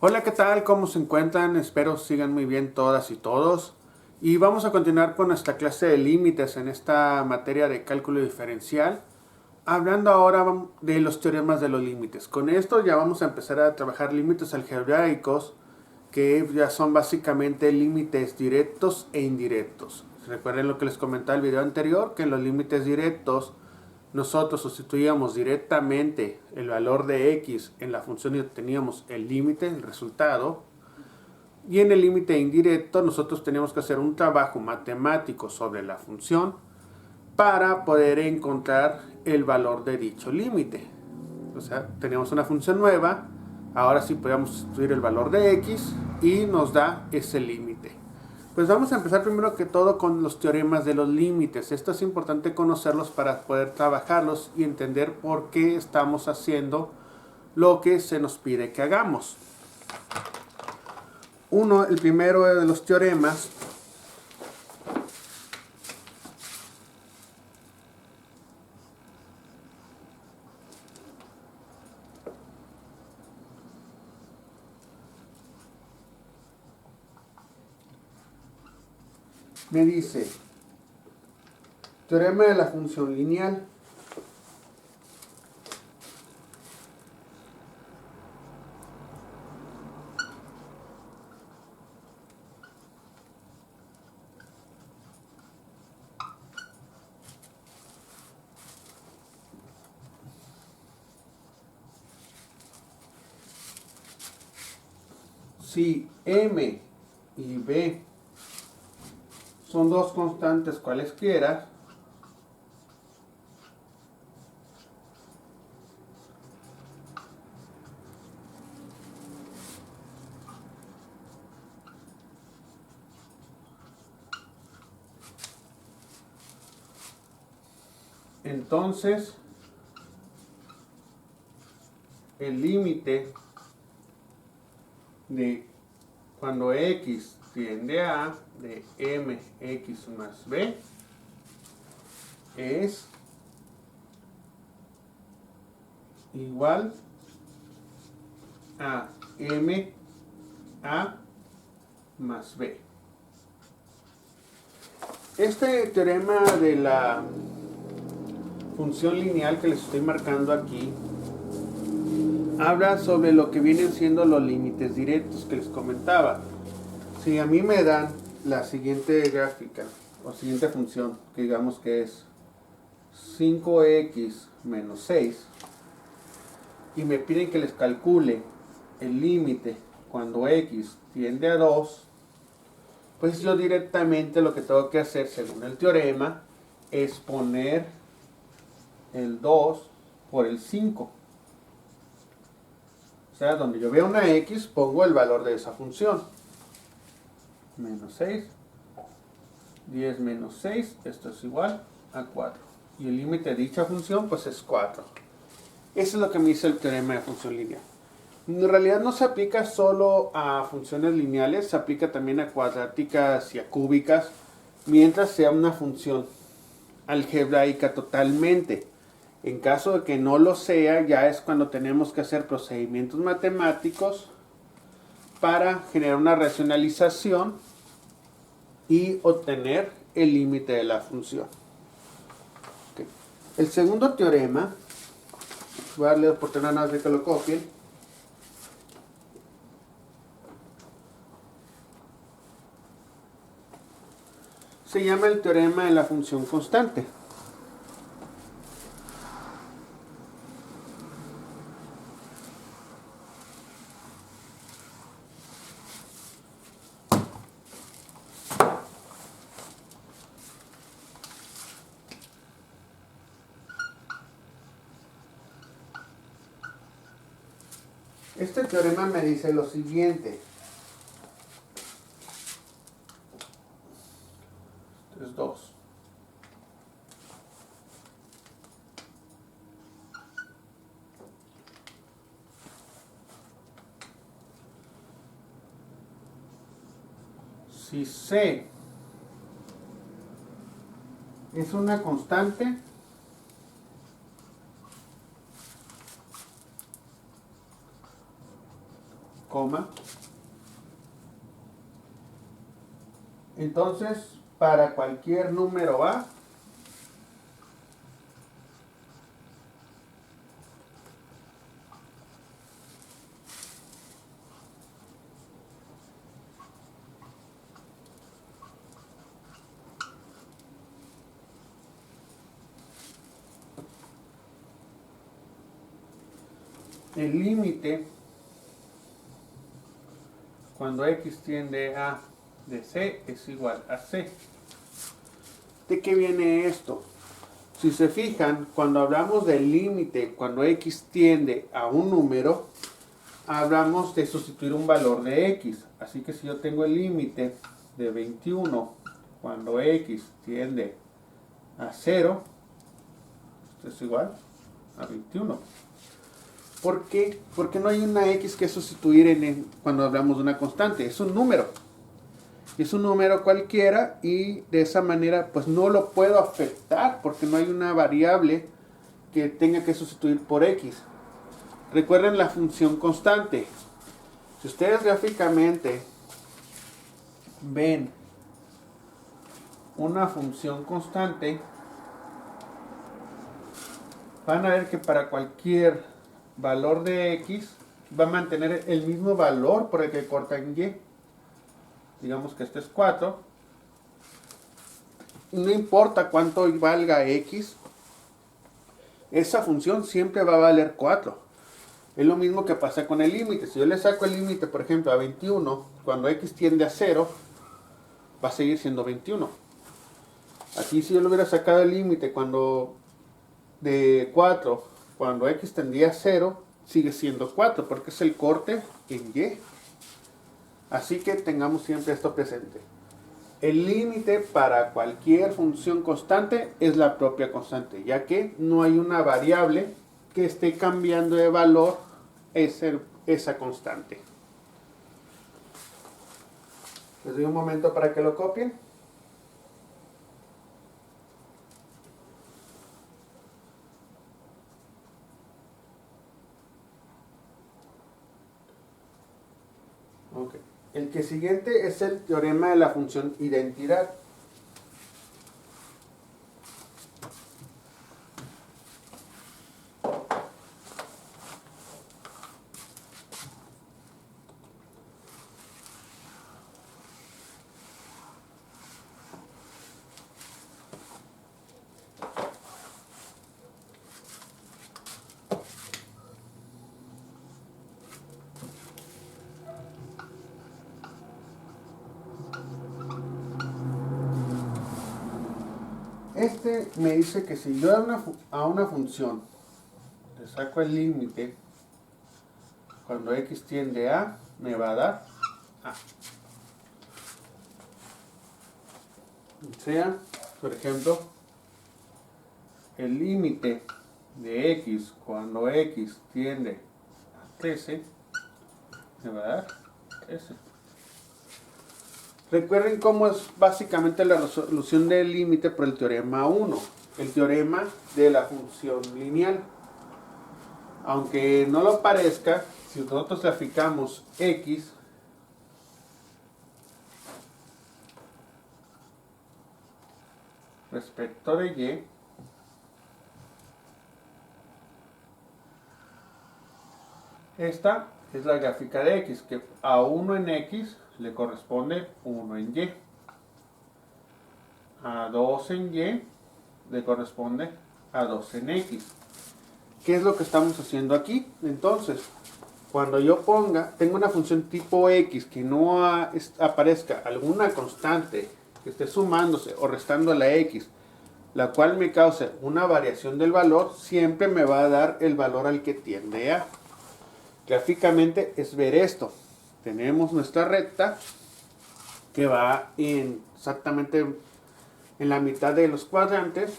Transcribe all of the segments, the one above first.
Hola, ¿qué tal? ¿Cómo se encuentran? Espero sigan muy bien todas y todos. Y vamos a continuar con nuestra clase de límites en esta materia de cálculo diferencial, hablando ahora de los teoremas de los límites. Con esto ya vamos a empezar a trabajar límites algebraicos, que ya son básicamente límites directos e indirectos. Recuerden lo que les comentaba en el video anterior, que en los límites directos nosotros sustituíamos directamente el valor de x en la función y obteníamos el límite, el resultado. Y en el límite indirecto nosotros teníamos que hacer un trabajo matemático sobre la función para poder encontrar el valor de dicho límite. O sea, tenemos una función nueva, ahora sí podemos sustituir el valor de x y nos da ese límite. Pues vamos a empezar primero que todo con los teoremas de los límites. Esto es importante conocerlos para poder trabajarlos y entender por qué estamos haciendo lo que se nos pide que hagamos. El primero de los teoremas me dice, teorema de la función lineal. Si m y b son dos constantes cualesquiera, entonces el límite de cuando x tiende a de mx más b es igual a m a más b. Este teorema de la función lineal que les estoy marcando aquí habla sobre lo que vienen siendo los límites directos que les comentaba. Si a mí me dan la siguiente gráfica o siguiente función, que digamos que es 5x menos 6, y me piden que les calcule el límite cuando x tiende a 2, pues yo directamente lo que tengo que hacer según el teorema es poner el 2 por el 5. O sea, donde yo vea una x, pongo el valor de esa función. Menos 6. 10 menos 6, esto es igual a 4. Y el límite de dicha función, pues es 4. Eso es lo que me dice el teorema de función lineal. En realidad no se aplica solo a funciones lineales, se aplica también a cuadráticas y a cúbicas, mientras sea una función algebraica totalmente. En caso de que no lo sea, ya es cuando tenemos que hacer procedimientos matemáticos para generar una racionalización y obtener el límite de la función. Okay. El segundo teorema, voy a darle la oportunidad nada más de que lo copien. Se llama el teorema de la función constante. Este teorema me dice lo siguiente. Es 2. Si C es una constante, coma. Entonces, para cualquier número A, el límite cuando x tiende a de c es igual a c. ¿De qué viene esto? Si se fijan, cuando hablamos del límite, cuando x tiende a un número, hablamos de sustituir un valor de x. Así que si yo tengo el límite de 21 cuando x tiende a 0, esto es igual a 21. ¿Por qué? Porque no hay una x que sustituir cuando hablamos de una constante. Es un número. Es un número cualquiera y de esa manera pues no lo puedo afectar porque no hay una variable que tenga que sustituir por x. Recuerden la función constante. Si ustedes gráficamente ven una función constante, van a ver que para cualquier valor de x va a mantener el mismo valor por el que corta en y. Digamos que este es 4. Y no importa cuánto valga x, esa función siempre va a valer 4. Es lo mismo que pasa con el límite. Si yo le saco el límite, por ejemplo, a 21, cuando x tiende a 0, va a seguir siendo 21. Aquí si yo le hubiera sacado el límite de 4, cuando x tendía a 0, sigue siendo 4, porque es el corte en y. Así que tengamos siempre esto presente. El límite para cualquier función constante es la propia constante, ya que no hay una variable que esté cambiando de valor esa constante. Les doy un momento para que lo copien. Okay. El que siguiente es el teorema de la función identidad. Este me dice que si yo a una función le saco el límite, cuando x tiende a, me va a dar a. O sea, por ejemplo, el límite de x cuando x tiende a 13, me va a dar 13. Recuerden cómo es básicamente la resolución del límite por el teorema 1, el teorema de la función lineal. Aunque no lo parezca, si nosotros graficamos x respecto de y, esta es la gráfica de x, que a 1 en x le corresponde 1 en y. A 2 en y le corresponde a 2 en x. ¿Qué es lo que estamos haciendo aquí? Entonces, cuando yo tengo una función tipo x que no aparezca alguna constante que esté sumándose o restando a la x, la cual me cause una variación del valor, siempre me va a dar el valor al que tiende a. Gráficamente es ver esto. Tenemos nuestra recta que va exactamente en la mitad de los cuadrantes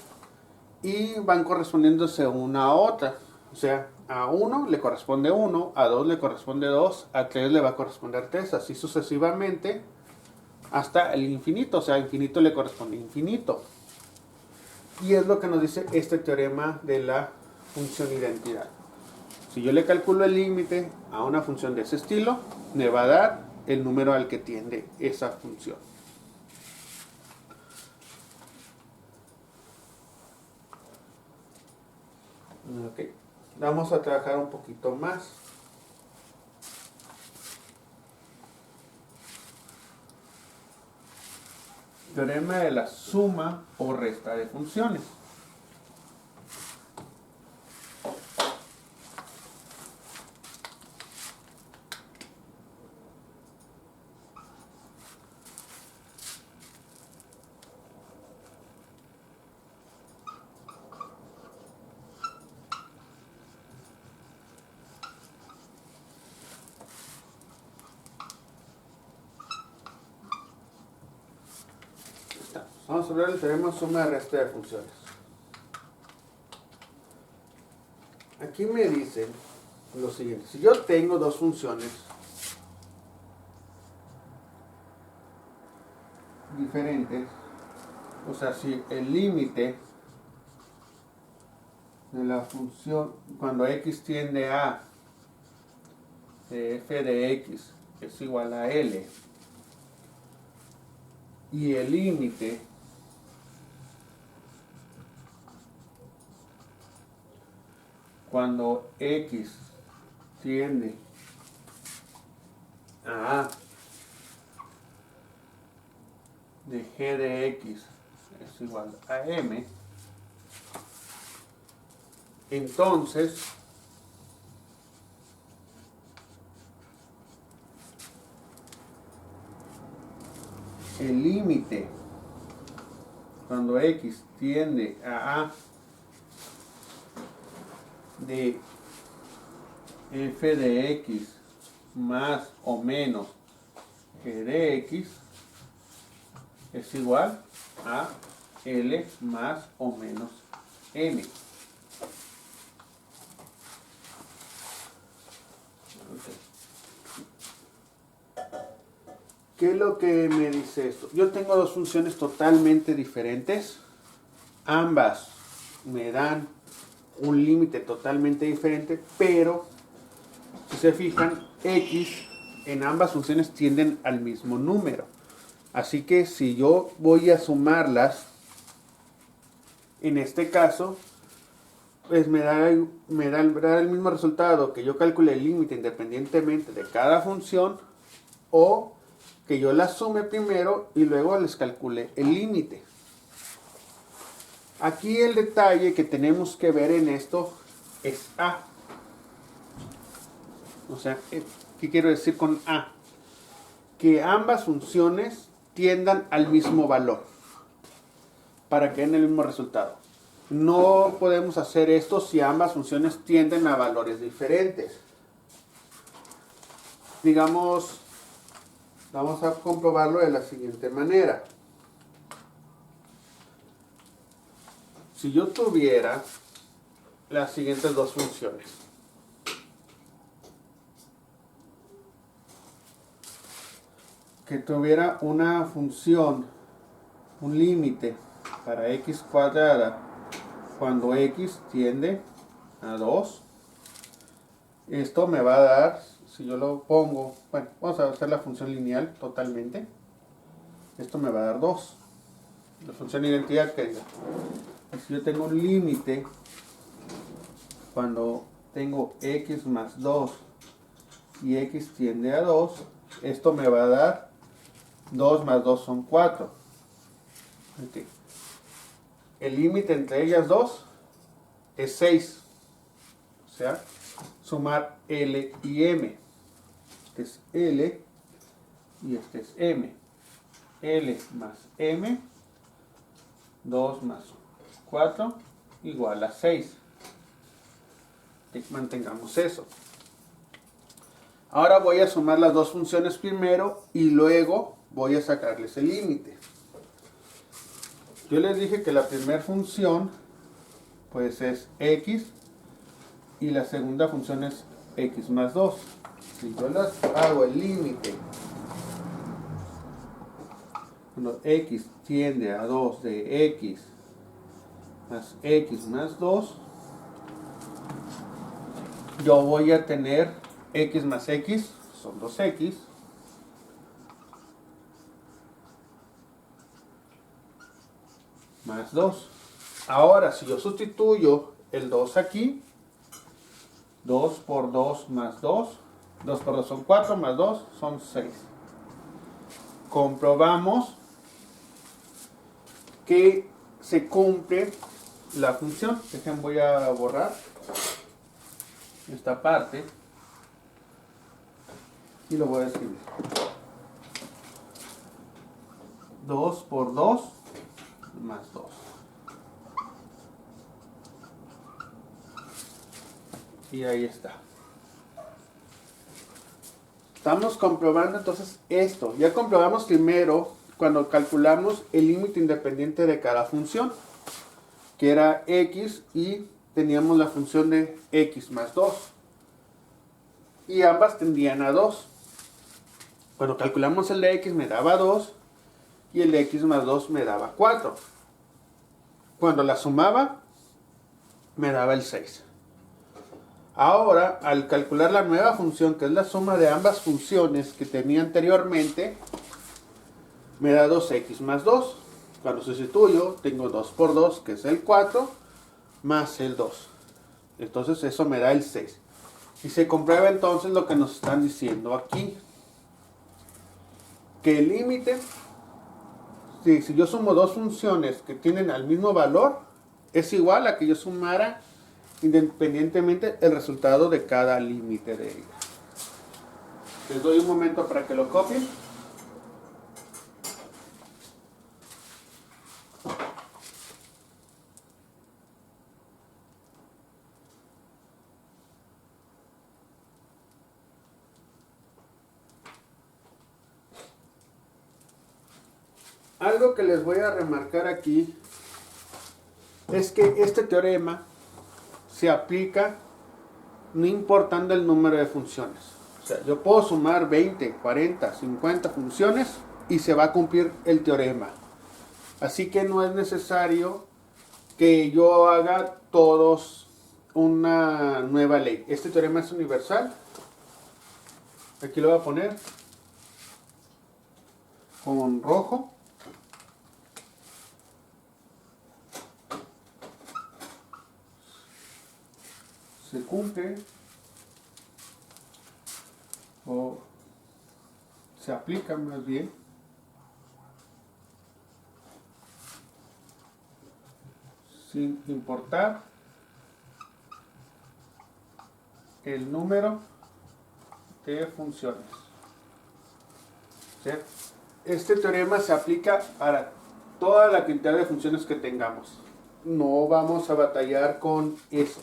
y van correspondiéndose una a otra. O sea, a 1 le corresponde 1, a 2 le corresponde 2, a 3 le va a corresponder 3, así sucesivamente hasta el infinito. O sea, infinito le corresponde infinito. Y es lo que nos dice este teorema de la función identidad. Si yo le calculo el límite a una función de ese estilo, me va a dar el número al que tiende esa función. Ok, vamos a trabajar un poquito más. Teorema de la suma o resta de funciones. Vamos a ver el teorema suma y resta de funciones. Aquí me dicen lo siguiente. Si yo tengo dos funciones diferentes, o sea, si el límite de la función, cuando x tiende a de f de x es igual a L, y el límite cuando x tiende a de g de x es igual a m, entonces el límite cuando x tiende a de f de x más o menos g de x es igual a L más o menos N. ¿Qué es lo que me dice esto? Yo tengo dos funciones totalmente diferentes. Ambas me dan un límite totalmente diferente, pero si se fijan, x en ambas funciones tienden al mismo número. Así que si yo voy a sumarlas, en este caso, pues me da el mismo resultado que yo calcule el límite independientemente de cada función, o que yo las sume primero y luego les calcule el límite. Aquí el detalle que tenemos que ver en esto es A. O sea, ¿qué quiero decir con A? Que ambas funciones tiendan al mismo valor para que den el mismo resultado. No podemos hacer esto si ambas funciones tienden a valores diferentes. Digamos, vamos a comprobarlo de la siguiente manera. Si yo tuviera las siguientes dos funciones. Que tuviera una función, un límite para x cuadrada cuando x tiende a 2. Esto me va a dar, si yo lo pongo, bueno, vamos a hacer la función lineal totalmente. Esto me va a dar 2. La función identidad que diga. Y si yo tengo un límite cuando tengo x más 2 y x tiende a 2, esto me va a dar 2 más 2 son 4. Okay. El límite entre ellas dos es 6. O sea, sumar L y M. Este es L y este es M. L más M, 2 más 4 igual a 6. Mantengamos eso. Ahora voy a sumar las dos funciones primero y luego voy a sacarles el límite. Yo les dije que la primera función pues es x y la segunda función es x más 2. Si yo las hago el límite cuando x tiende a 2 de x más 2, yo voy a tener x más x, son 2x, más 2. Ahora, si yo sustituyo el 2 aquí, 2 por 2 más 2, 2 por 2 son 4, más 2 son 6. Comprobamos que se cumple la función. Dejen, voy a borrar esta parte y lo voy a escribir. 2 por 2 más 2. Y ahí está. Estamos comprobando entonces esto. Ya comprobamos primero cuando calculamos el límite independiente de cada función, que era x, y teníamos la función de x más 2. Y ambas tendían a 2. Cuando calculamos el de x me daba 2 y el de x más 2 me daba 4. Cuando la sumaba me daba el 6. Ahora, al calcular la nueva función, que es la suma de ambas funciones que tenía anteriormente, me da 2x más 2. Cuando sustituyo, tengo 2 por 2, que es el 4, más el 2. Entonces eso me da el 6. Y se comprueba entonces lo que nos están diciendo aquí. Que el límite, si yo sumo dos funciones que tienen el mismo valor, es igual a que yo sumara independientemente el resultado de cada límite de ella. Les doy un momento para que lo copien. Algo que les voy a remarcar aquí es que este teorema se aplica no importando el número de funciones. O sea, yo puedo sumar 20, 40, 50 funciones y se va a cumplir el teorema. Así que no es necesario que yo haga todos una nueva ley. Este teorema es universal. Aquí lo voy a poner con rojo. Se cumple o se aplica más bien sin importar el número de funciones. ¿Sí? Este teorema se aplica para toda la cantidad de funciones que tengamos. No vamos a batallar con eso.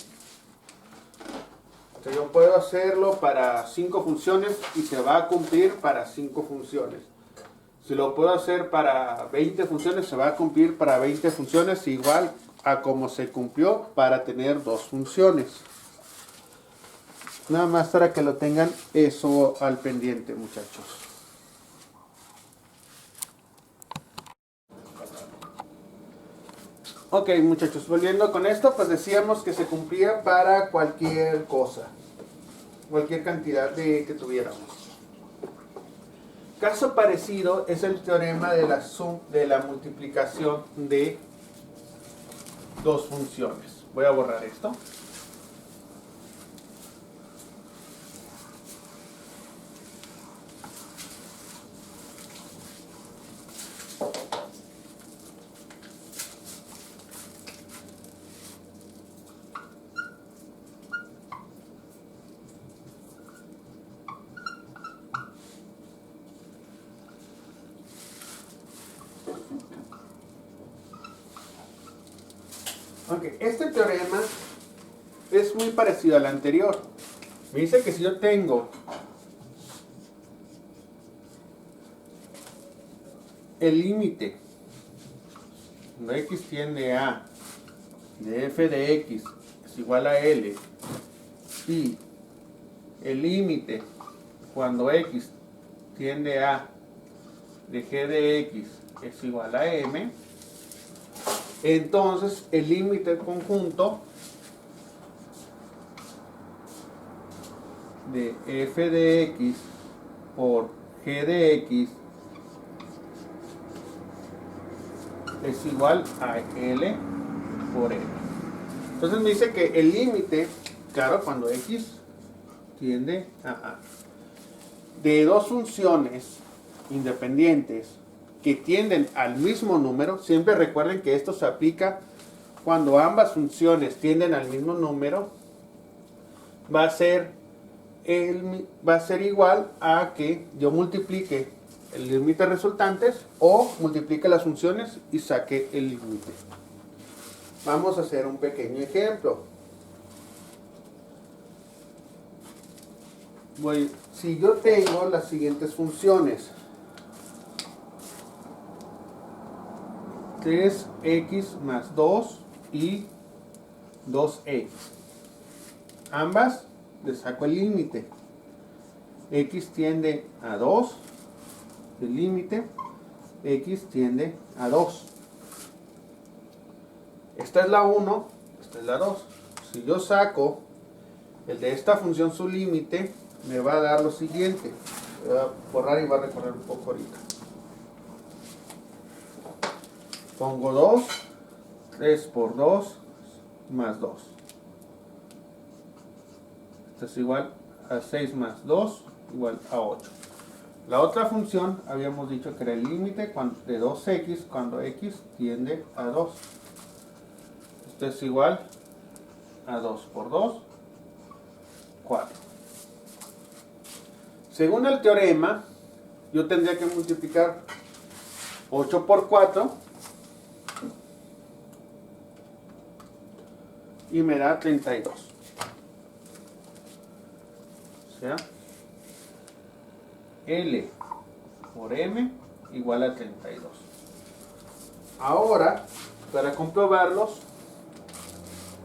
O sea, yo puedo hacerlo para 5 funciones y se va a cumplir para 5 funciones. Si lo puedo hacer para 20 funciones, se va a cumplir para 20 funciones, igual a como se cumplió para tener 2 funciones. Nada más para que lo tengan eso al pendiente, muchachos. Ok, muchachos, volviendo con esto, pues decíamos que se cumplía para cualquier cosa, cualquier cantidad que tuviéramos. Caso parecido es el teorema de la multiplicación de dos funciones. Voy a borrar esto. Ok, este teorema es muy parecido al anterior. Me dice que si yo tengo el límite cuando x tiende a de f de x es igual a L y el límite cuando x tiende a de g de x es igual a m, entonces el límite conjunto de f de x por g de x es igual a L por M. Entonces me dice que el límite, claro, cuando x tiende a A, de dos funciones independientes que tienden al mismo número, siempre recuerden que esto se aplica cuando ambas funciones tienden al mismo número, va a ser igual a que yo multiplique el límite resultantes o multiplique las funciones y saque el límite. Vamos a hacer un pequeño ejemplo. Si yo tengo las siguientes funciones, 3x más 2 y 2x, ambas le saco el límite. X tiende a 2, el límite, x tiende a 2. Esta es la 1, esta es la 2. Si yo saco el de esta función su límite, me va a dar lo siguiente. Voy a borrar y va a recorrer un poco ahorita. Pongo 2, 3 por 2 más 2. Esto es igual a 6 más 2 igual a 8. La otra función habíamos dicho que era el límite de 2x cuando x tiende a 2. Esto es igual a 2 por 2, 4. Según el teorema, yo tendría que multiplicar 8 por 4 y me da 32. O sea, L por M igual a 32. Ahora, para comprobarlos,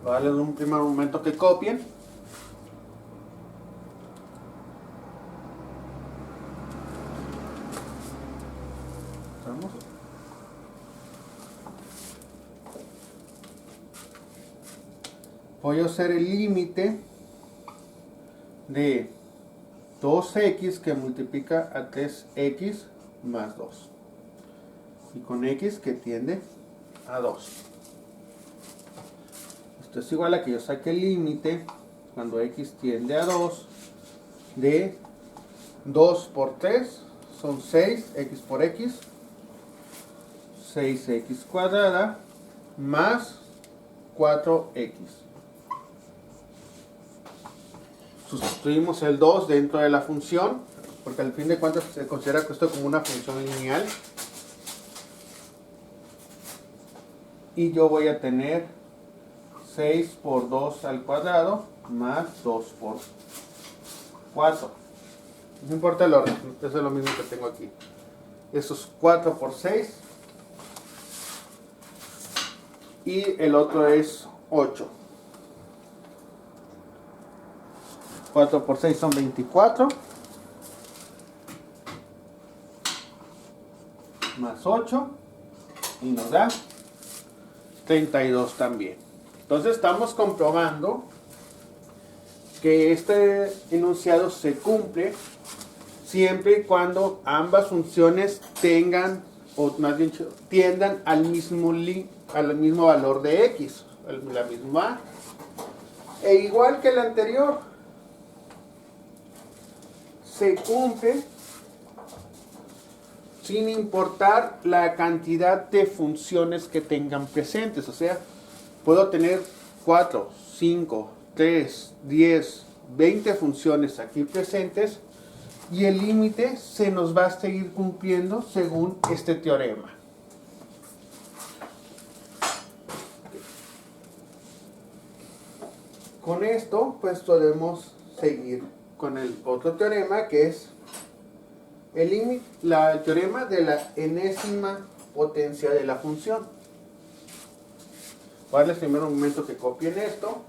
voy a darles un primer momento que copien. ¿Estamos? Voy a hacer el límite de 2x que multiplica a 3x más 2. Y con x que tiende a 2. Esto es igual a que yo saque el límite cuando x tiende a 2 de 2 por 3 son 6x por x, 6x cuadrada más 4x. Sustituimos el 2 dentro de la función, porque al fin de cuentas se considera esto como una función lineal. Y yo voy a tener 6 por 2 al cuadrado más 2 por 4. No importa el orden, eso es lo mismo que tengo aquí. Eso es 4 por 6. Y el otro es 8. 4 por 6 son 24. Más 8. Y nos da 32 también. Entonces estamos comprobando que este enunciado se cumple siempre y cuando ambas funciones tengan, o más bien tiendan al mismo valor de x, la misma. E igual que el anterior, se cumple sin importar la cantidad de funciones que tengan presentes. O sea, puedo tener 4, 5, 3, 10, 20 funciones aquí presentes y el límite se nos va a seguir cumpliendo según este teorema. Con esto, pues podemos seguir con el otro teorema, que es el teorema de la enésima potencia de la función. Voy a darles primero un momento que copien esto.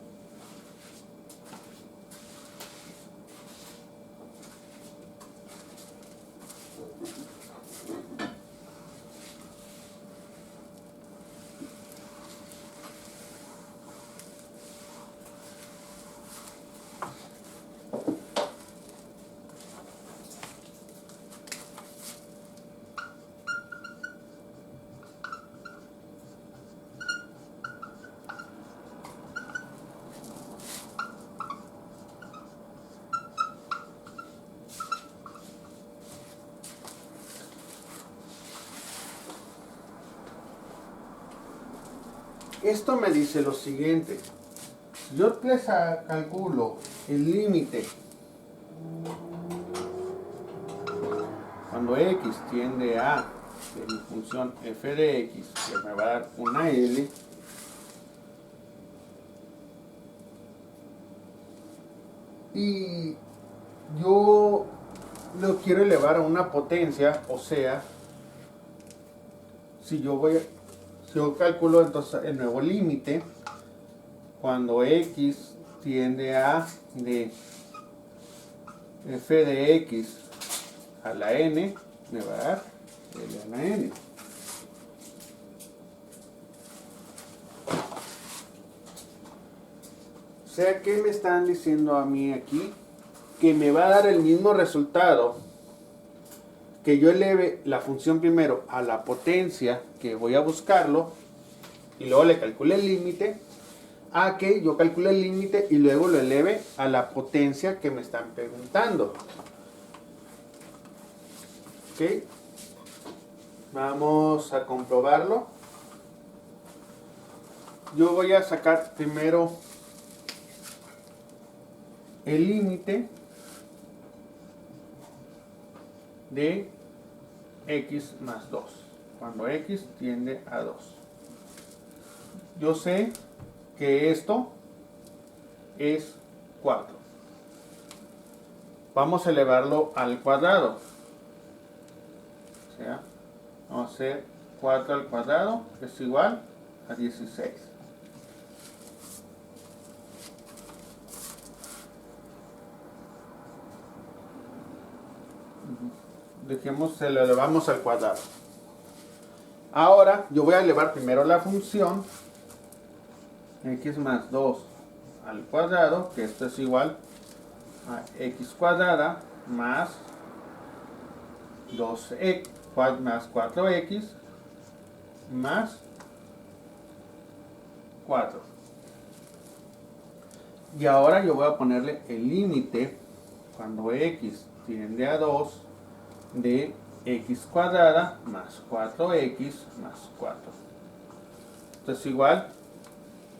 Esto me dice lo siguiente. Si yo les calculo el límite cuando x tiende a de mi función f de x, que me va a dar una L, y yo lo quiero elevar a una potencia, o sea, si yo calculo entonces el nuevo límite cuando x tiende a de f de x a la n, me va a dar L a la n. O sea, ¿qué me están diciendo a mí aquí? Que me va a dar el mismo resultado que yo eleve la función primero a la potencia que voy a buscarlo y luego le calcule el límite, a que yo calcule el límite y luego lo eleve a la potencia que me están preguntando. ¿Ok? Vamos a comprobarlo. Yo voy a sacar primero el límite de x más 2, cuando x tiende a 2. Yo sé que esto es 4. Vamos a elevarlo al cuadrado. O sea, vamos a hacer 4 al cuadrado, que es igual a 16. Dejemos, se lo elevamos al cuadrado. Ahora yo voy a elevar primero la función x más 2 al cuadrado, que esto es igual a x cuadrada más 2x más 4x más 4. Y ahora yo voy a ponerle el límite cuando x tiende a 2 de x cuadrada más 4x más 4. Esto es igual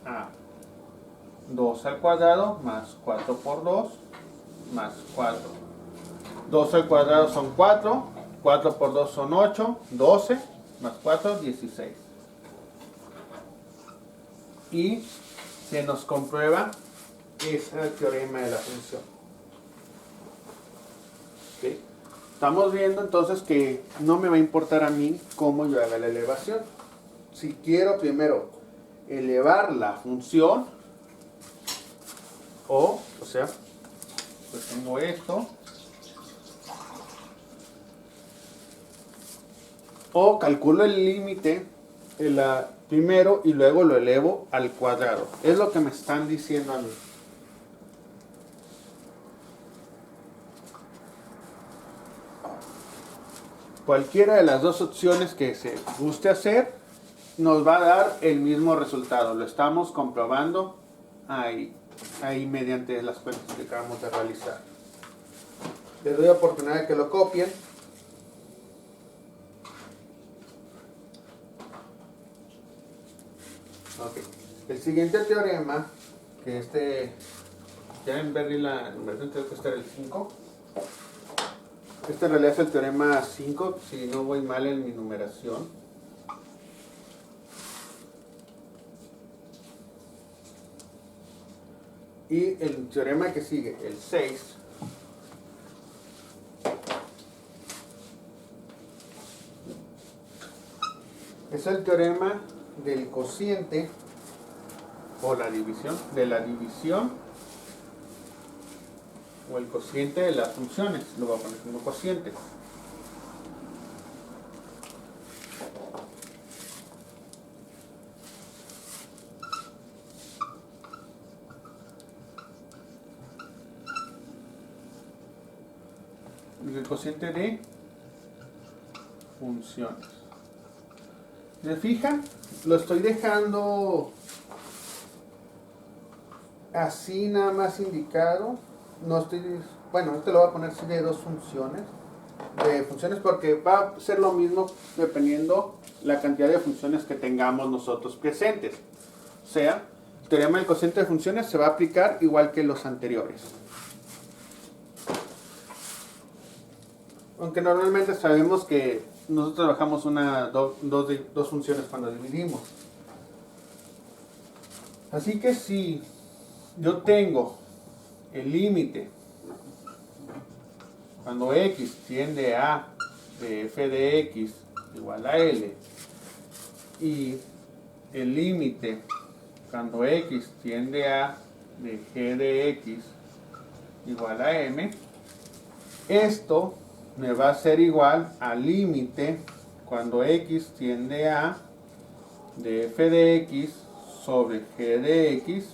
a 2 al cuadrado más 4 por 2 más 4. 2 al cuadrado son 4, 4 por 2 son 8, 12 más 4, 16. Y se nos comprueba, ese es el teorema de la función. ¿Okay? Estamos viendo entonces que no me va a importar a mí cómo yo haga la elevación. Si quiero primero elevar la función, o sea, pues tengo esto, o calculo el límite primero y luego lo elevo al cuadrado. Es lo que me están diciendo a mí. Cualquiera de las dos opciones que se guste hacer nos va a dar el mismo resultado. Lo estamos comprobando ahí mediante las cuentas que acabamos de realizar. Les doy oportunidad de que lo copien. Ok. El siguiente teorema, que ya en ver la numeración tengo que estar el 5. Este en realidad es el teorema 5, si no voy mal en mi numeración. Y el teorema que sigue, el 6, es el teorema del cociente o la división, o el cociente de las funciones. Lo voy a poner como cociente. El cociente de funciones. ¿Se fijan? Lo estoy dejando así nada más indicado. No estoy, bueno, este lo voy a poner así de dos funciones. De funciones porque va a ser lo mismo dependiendo la cantidad de funciones que tengamos nosotros presentes. O sea, el teorema del cociente de funciones se va a aplicar igual que los anteriores. Aunque normalmente sabemos que nosotros trabajamos dos funciones cuando dividimos. Así que si yo tengo el límite cuando x tiende a de f de x igual a L y el límite cuando x tiende a de g de x igual a m, esto me va a ser igual al límite cuando x tiende a de f de x sobre g de x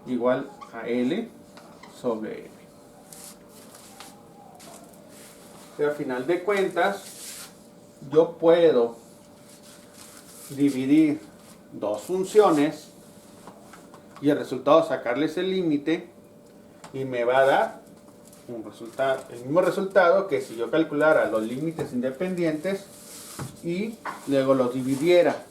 igual a L sobre M. Pero a final de cuentas, yo puedo dividir dos funciones y el resultado sacarles el límite y me va a dar un resultado, el mismo resultado que si yo calculara los límites independientes y luego los dividiera.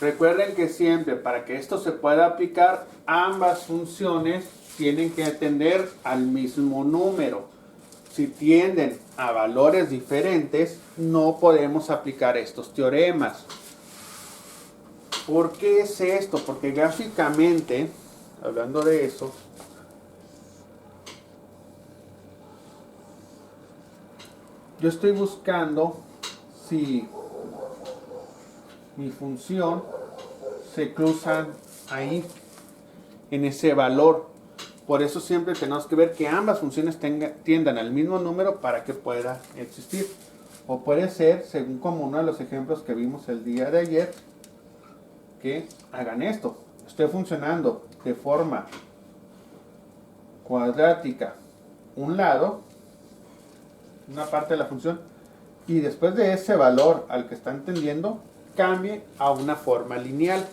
Recuerden que siempre para que esto se pueda aplicar, ambas funciones tienen que tender al mismo número. Si tienden a valores diferentes, no podemos aplicar estos teoremas. ¿Por qué es esto? Porque gráficamente, hablando de eso, yo estoy buscando si mi función se cruzan ahí en ese valor. Por eso siempre tenemos que ver que ambas funciones tiendan al mismo número para que pueda existir. O puede ser, según como uno de los ejemplos que vimos el día de ayer, que hagan esto. Esté funcionando de forma cuadrática un lado, una parte de la función, y después de ese valor al que están tendiendo, cambie a una forma lineal.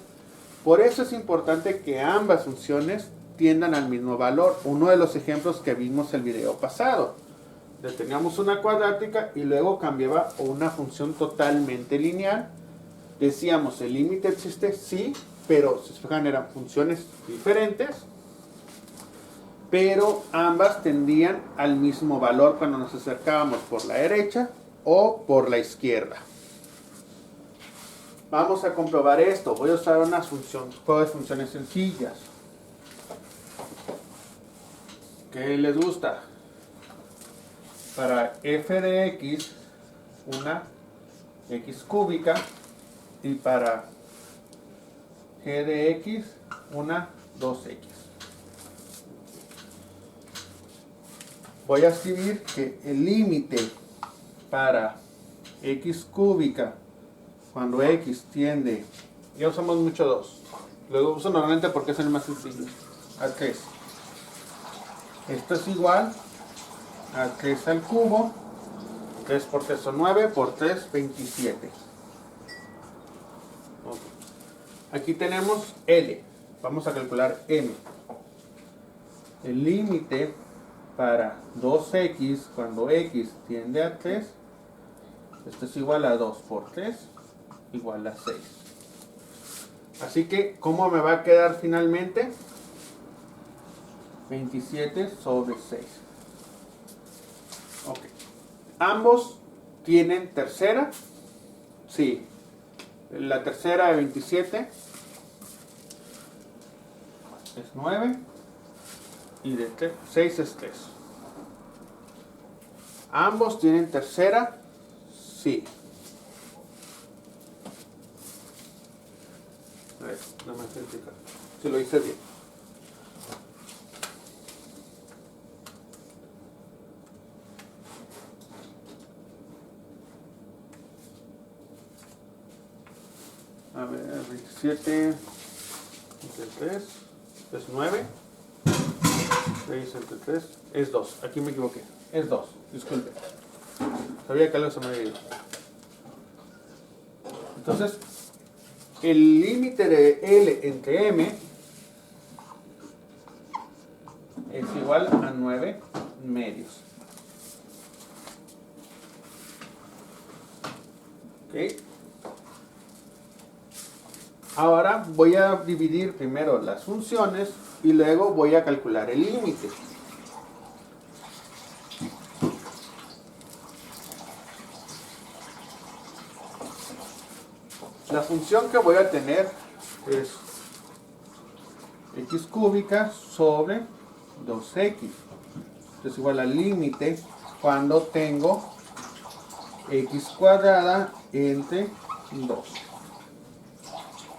Por eso es importante que ambas funciones tiendan al mismo valor. Uno de los ejemplos que vimos el video pasado, teníamos una cuadrática y luego cambiaba a una función totalmente lineal. Decíamos, el límite existe, sí, pero si se fijan eran funciones diferentes, pero ambas tendían al mismo valor cuando nos acercábamos por la derecha o por la izquierda. Vamos a comprobar esto. Voy a usar una juego de funciones sencillas. ¿Qué les gusta? Para f de x, una x cúbica, y para g de x, una 2x. Voy a escribir que el límite para x cúbica cuando x tiende, ya usamos mucho 2, lo uso normalmente porque es el más sencillo, a 3. Esto es igual a 3 al cubo, 3 por 3 son 9, por 3, 27. Okay. Aquí tenemos L, vamos a calcular M. El límite para 2x cuando x tiende a 3, esto es igual a 2 por 3, igual a 6. Así que, ¿cómo me va a quedar finalmente? 27 sobre 6. Ok. ¿Ambos tienen tercera? Sí. La tercera de 27 es 9 y de 6 es 3. ¿Ambos tienen tercera? Sí. A ver, nada más verificar si lo hice bien. A ver, 27 entre 3 es 9. 6 entre 3 es 2. Aquí me equivoqué. Es 2. Disculpe. Sabía que algo se me había ido. Entonces, el límite de L entre M es igual a 9 medios. ¿Ok? Ahora voy a dividir primero las funciones y luego voy a calcular el límite. La función que voy a tener es x cúbica sobre 2x. Es igual al límite cuando tengo x cuadrada entre 2.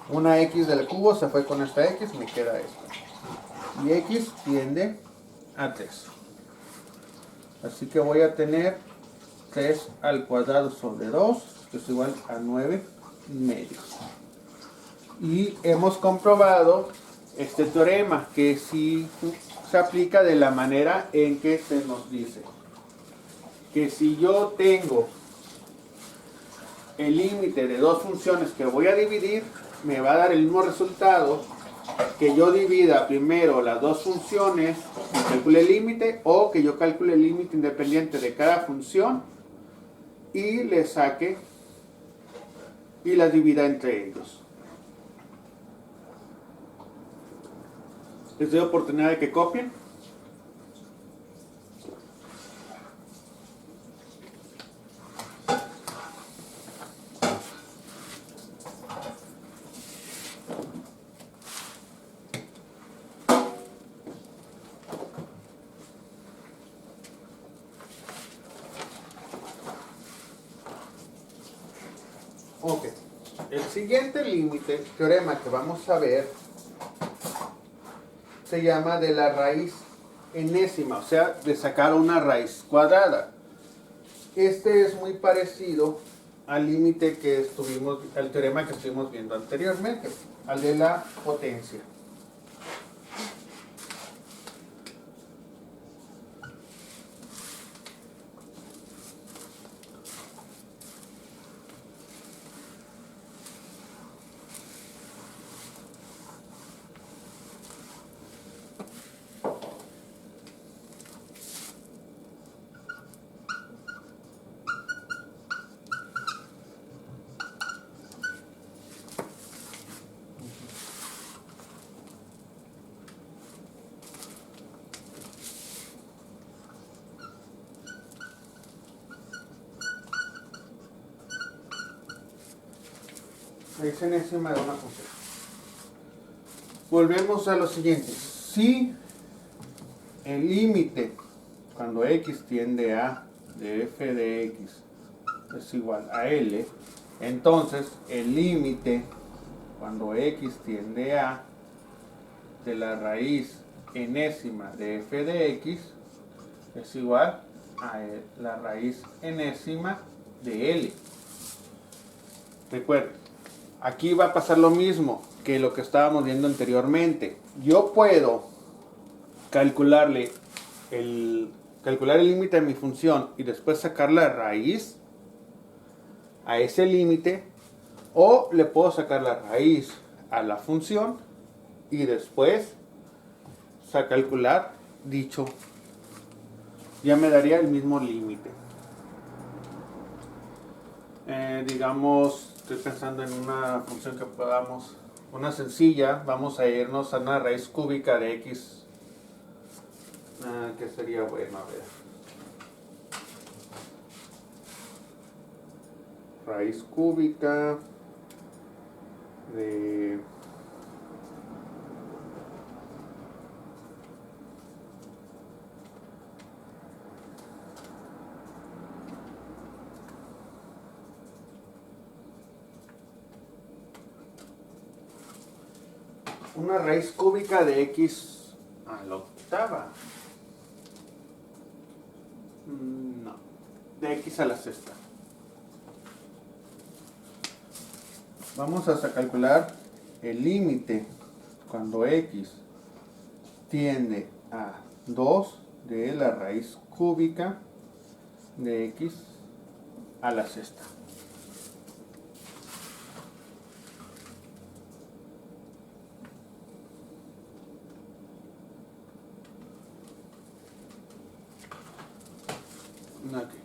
Una x del cubo se fue con esta x, me queda esta. Y x tiende a 3. Así que voy a tener 3 al cuadrado sobre 2, que es igual a 9 medios. Y hemos comprobado este teorema, que sí se aplica de la manera en que se nos dice. Que si yo tengo el límite de dos funciones que voy a dividir, me va a dar el mismo resultado que yo divida primero las dos funciones y calcule el límite, o que yo calcule el límite independiente de cada función y le saque y las divida entre ellos. Les doy oportunidad de que copien. Ok. El siguiente límite, teorema que vamos a ver, se llama de la raíz enésima, o sea, de sacar una raíz cuadrada. Este es muy parecido al límite que estuvimos, al teorema que estuvimos viendo anteriormente, al de la potencia. Raíz enésima de una función. Volvemos a lo siguiente. Si el límite cuando x tiende a de f de x es igual a L, entonces el límite cuando x tiende a de la raíz enésima de f de x es igual a la raíz enésima de L. Recuerden, aquí va a pasar lo mismo que lo que estábamos viendo anteriormente. Yo puedo calcular el límite de mi función y después sacar la raíz a ese límite, o le puedo sacar la raíz a la función y después calcular dicho. Ya me daría el mismo límite. Digamos, estoy pensando en una función que podamos, una sencilla, vamos a irnos a una raíz cúbica de x. ¿Qué sería bueno? A ver. Raíz cúbica de una raíz cúbica de x a la octava. No, de x a la sexta. Vamos a calcular el límite cuando x tiende a 2 de la raíz cúbica de x a la sexta. Okay.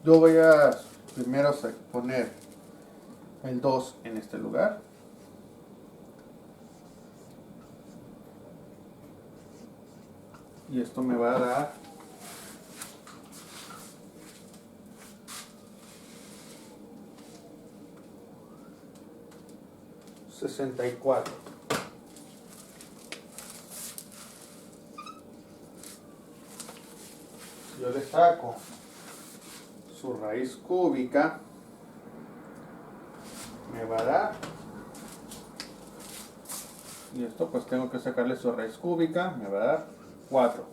Yo voy a primero poner el 2 en este lugar. Y esto me va a dar 64. Yo le saco su raíz cúbica, me va a dar, y esto pues tengo que sacarle su raíz cúbica, me va a dar 4.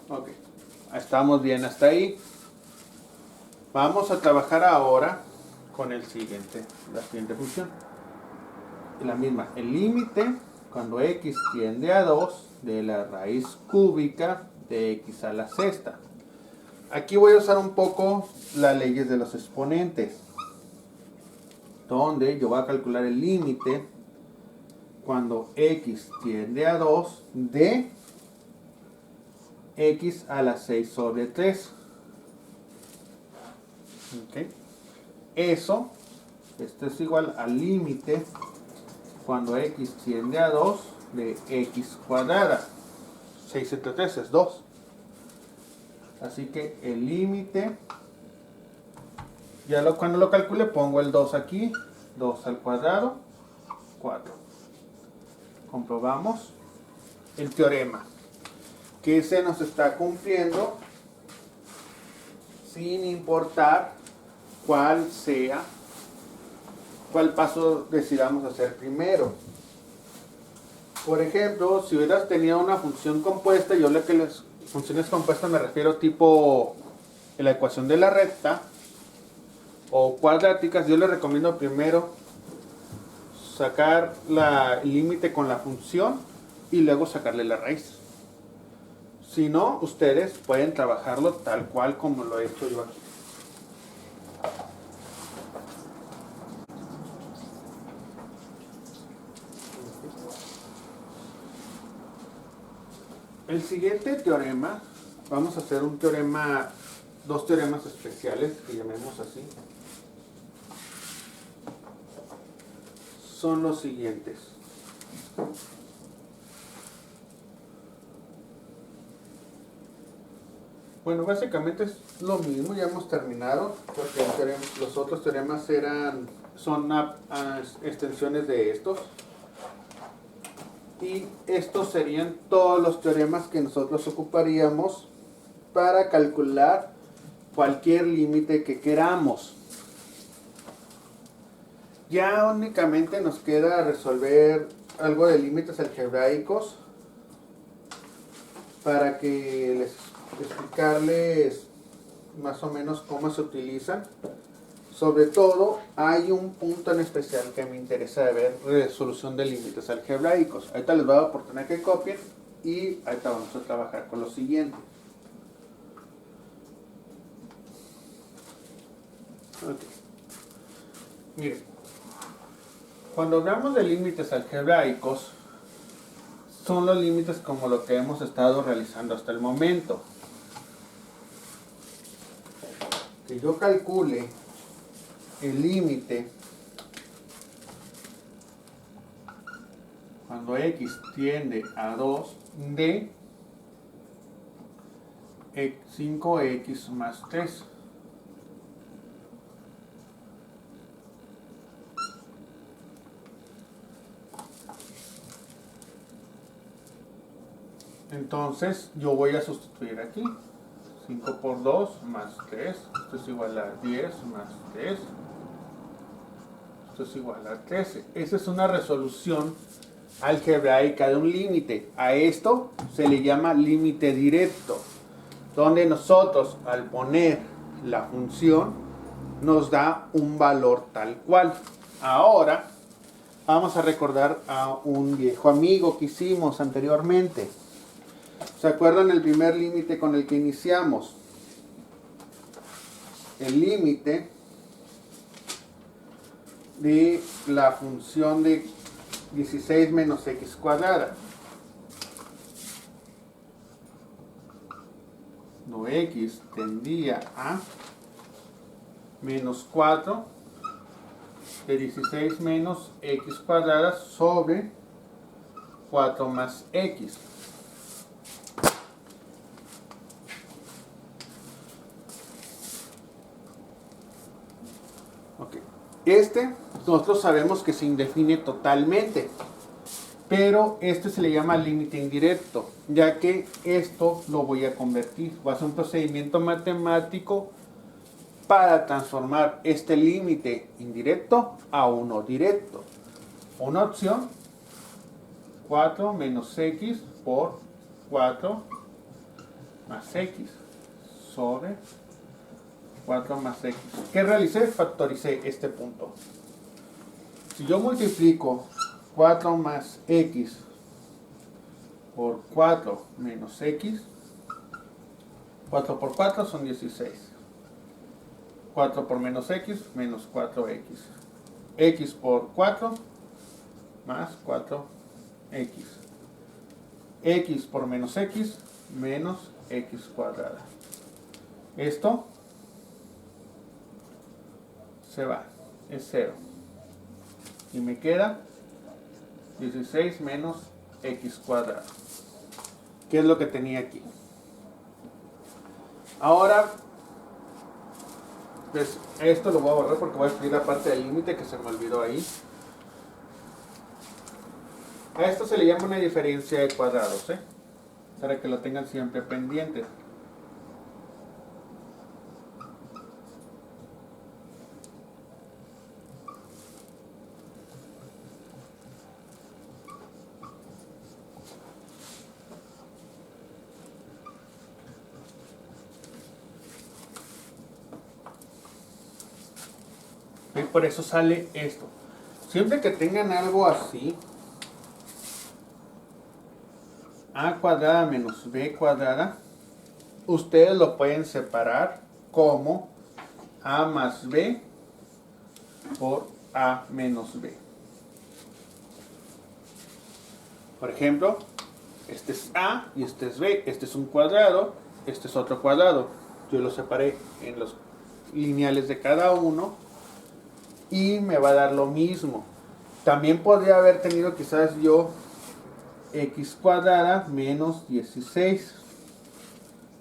Ok, estamos bien hasta ahí. Vamos a trabajar ahora con la siguiente función. La misma, el límite cuando x tiende a 2 de la raíz cúbica de x a la sexta. Aquí voy a usar un poco las leyes de los exponentes, donde yo voy a calcular el límite cuando x tiende a 2 de x a la 6 sobre 3. Okay. Eso, esto es igual al límite cuando x tiende a 2 de x cuadrada. 6 entre 3 es 2. Así que el límite, cuando lo calcule pongo el 2 aquí, 2 al cuadrado, 4. Comprobamos el teorema, que se nos está cumpliendo sin importar cuál paso decidamos hacer primero. Por ejemplo, si hubieras tenido una función compuesta, yo lo que las funciones compuestas me refiero tipo la ecuación de la recta o cuadráticas, yo les recomiendo primero sacar el límite con la función y luego sacarle la raíz. Si no, ustedes pueden trabajarlo tal cual como lo he hecho yo aquí. El siguiente teorema, vamos a hacer dos teoremas especiales, que llamemos así. Son los siguientes. Bueno, básicamente es lo mismo, ya hemos terminado, porque los otros teoremas son extensiones de estos. Y estos serían todos los teoremas que nosotros ocuparíamos para calcular cualquier límite que queramos. Ya únicamente nos queda resolver algo de límites algebraicos para que explicarles más o menos cómo se utilizan. Sobre todo, hay un punto en especial que me interesa de ver: resolución de límites algebraicos. Ahorita les voy a dar oportunidad que copien y ahorita vamos a trabajar con lo siguiente. Okay. Miren, cuando hablamos de límites algebraicos, son los límites como lo que hemos estado realizando hasta el momento. Que yo calcule el límite cuando x tiende a 2 de 5x más 3. Entonces yo voy a sustituir aquí 5 por 2 más 3, esto es igual a 10 más 3, esto es igual a 13. Esa es una resolución algebraica de un límite. A esto se le llama límite directo, donde nosotros al poner la función nos da un valor tal cual. Ahora vamos a recordar a un viejo amigo que hicimos anteriormente. ¿Se acuerdan el primer límite con el que iniciamos? El límite de la función de 16 menos x cuadrada. No, x tendía a menos 4 de 16 menos x cuadrada sobre 4 más x. Ok. Nosotros sabemos que se indefine totalmente, pero se le llama límite indirecto, ya que esto lo voy a convertir. Va a ser un procedimiento matemático para transformar este límite indirecto a uno directo. Una opción, 4 menos x por 4 más x sobre 4 más x. ¿Qué realicé? Factoricé este punto. Si yo multiplico 4 más x por 4 menos x, 4 por 4 son 16. 4 por menos x, menos 4x. X por 4, más 4x. X por menos x, menos x cuadrada. Esto se va, es 0. Y me queda 16 menos x cuadrado. ¿Qué es lo que tenía aquí? Ahora, pues esto lo voy a borrar porque voy a escribir la parte del límite que se me olvidó ahí. A esto se le llama una diferencia de cuadrados, para que lo tengan siempre pendiente. Y por eso sale esto. Siempre que tengan algo así, a cuadrada menos b cuadrada, ustedes lo pueden separar como a más b por a menos b. Por ejemplo, este es a y este es b. Este es un cuadrado, este es otro cuadrado. Yo lo separé en los lineales de cada uno y me va a dar lo mismo. También podría haber tenido quizás yo x cuadrada menos 16.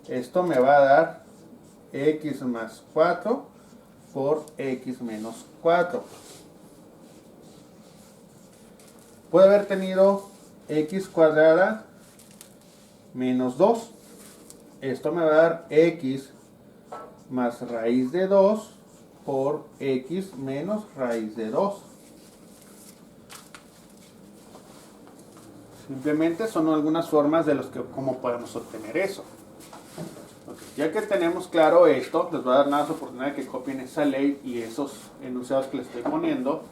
Esto me va a dar x más 4 por x menos 4. Puede haber tenido x cuadrada menos 2. Esto me va a dar x más raíz de 2 por x menos raíz de 2. Simplemente son algunas formas de cómo podemos obtener eso. Okay. Ya que tenemos claro esto, les voy a dar nada más oportunidad de que copien esa ley y esos enunciados que les estoy poniendo.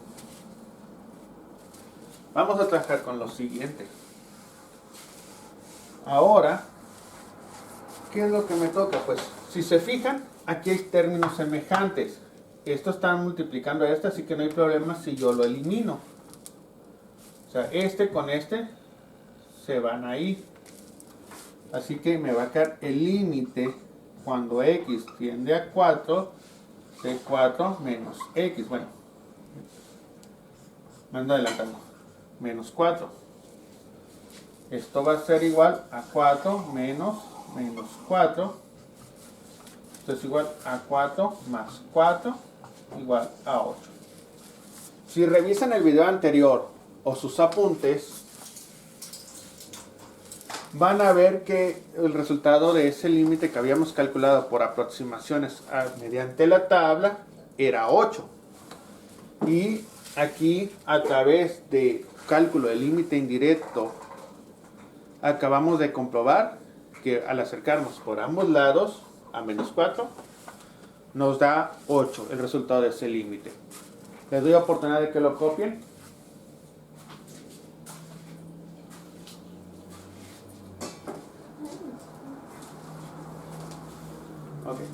Vamos a trabajar con lo siguiente. Ahora, ¿qué es lo que me toca? Pues, si se fijan, aquí hay términos semejantes. Estos están multiplicando a este, así que no hay problema si yo lo elimino. O sea, este con este se van a ir. Así que me va a quedar el límite cuando x tiende a 4 de 4 menos x. Bueno, me ando adelantando. Menos 4. Esto va a ser igual a 4 menos 4. Esto es igual a 4 más 4 igual a 8. Si revisan el video anterior o sus apuntes, van a ver que el resultado de ese límite que habíamos calculado por aproximaciones mediante la tabla era 8. Y aquí, a través de cálculo del límite indirecto, acabamos de comprobar que al acercarnos por ambos lados a menos 4, nos da 8 el resultado de ese límite. Les doy oportunidad de que lo copien. Okay.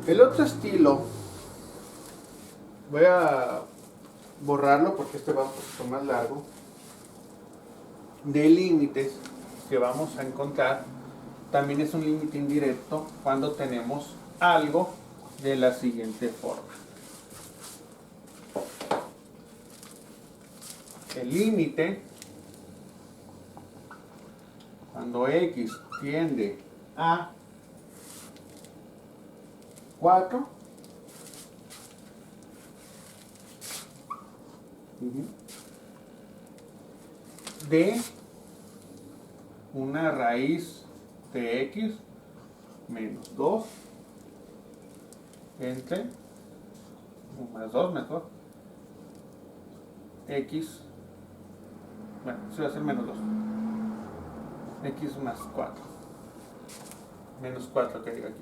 El otro estilo, voy a borrarlo porque este va un poquito más largo, de límites que vamos a encontrar, también es un límite indirecto cuando tenemos algo de la siguiente forma. El límite cuando x tiende a 4, de una raíz de x menos 2 entre más 2 mejor x, bueno, se va a ser menos 2, x más 4, menos 4 que diga aquí.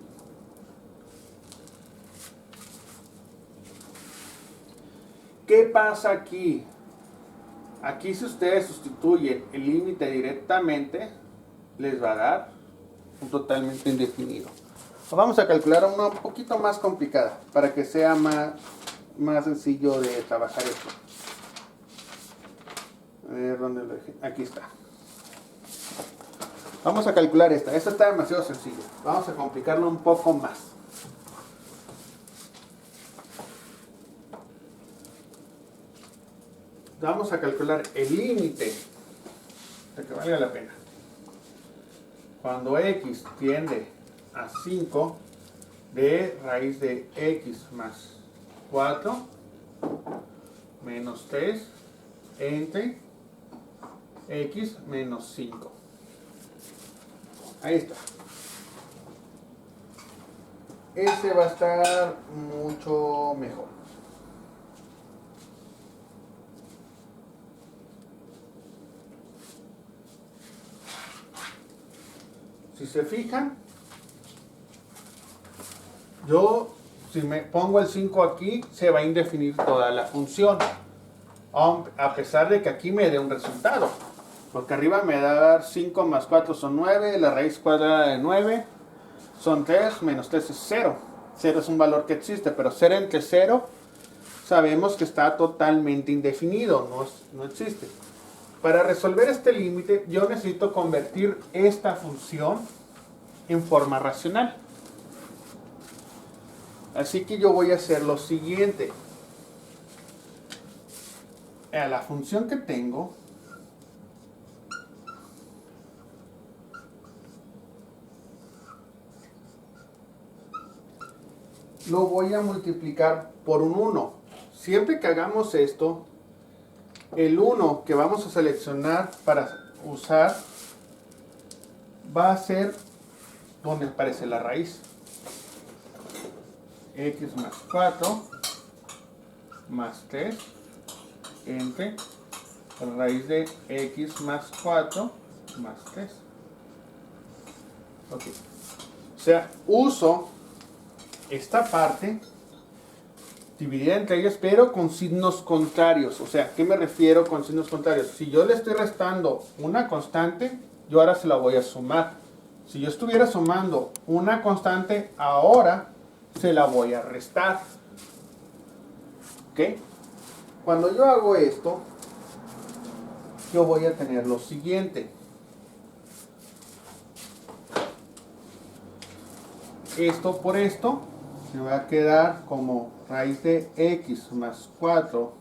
¿Qué pasa aquí? Aquí si ustedes sustituyen el límite directamente, les va a dar un totalmente indefinido. Vamos a calcular una un poquito más complicada para que sea más sencillo de trabajar esto. A ver, ¿dónde lo dejé? Aquí está. Vamos a calcular esta. Esta está demasiado sencilla. Vamos a complicarlo un poco más. Vamos a calcular el límite de que valga la pena. Cuando x tiende a 5 de raíz de x más 4 menos 3 entre x menos 5. Ahí está. Este va a estar mucho mejor. Si se fijan, si me pongo el 5 aquí, se va a indefinir toda la función. A pesar de que aquí me dé un resultado. Porque arriba me da a dar 5 más 4 son 9, la raíz cuadrada de 9 son 3, menos 3 es 0. 0 es un valor que existe, pero 0 entre 0 sabemos que está totalmente indefinido, no existe. Para resolver este límite, yo necesito convertir esta función en forma racional. Así que yo voy a hacer lo siguiente. A la función que tengo, lo voy a multiplicar por un 1. Siempre que hagamos esto, el 1 que vamos a seleccionar para usar va a ser donde aparece la raíz. X más 4 más 3 entre la raíz de x más 4 más 3. Ok. O sea, uso esta parte dividida entre ellas, pero con signos contrarios. O sea, ¿qué me refiero con signos contrarios? Si yo le estoy restando una constante, yo ahora se la voy a sumar. Si yo estuviera sumando una constante, ahora se la voy a restar. ¿Ok? Cuando yo hago esto, yo voy a tener lo siguiente. Esto por esto me va a quedar como raíz de x más 4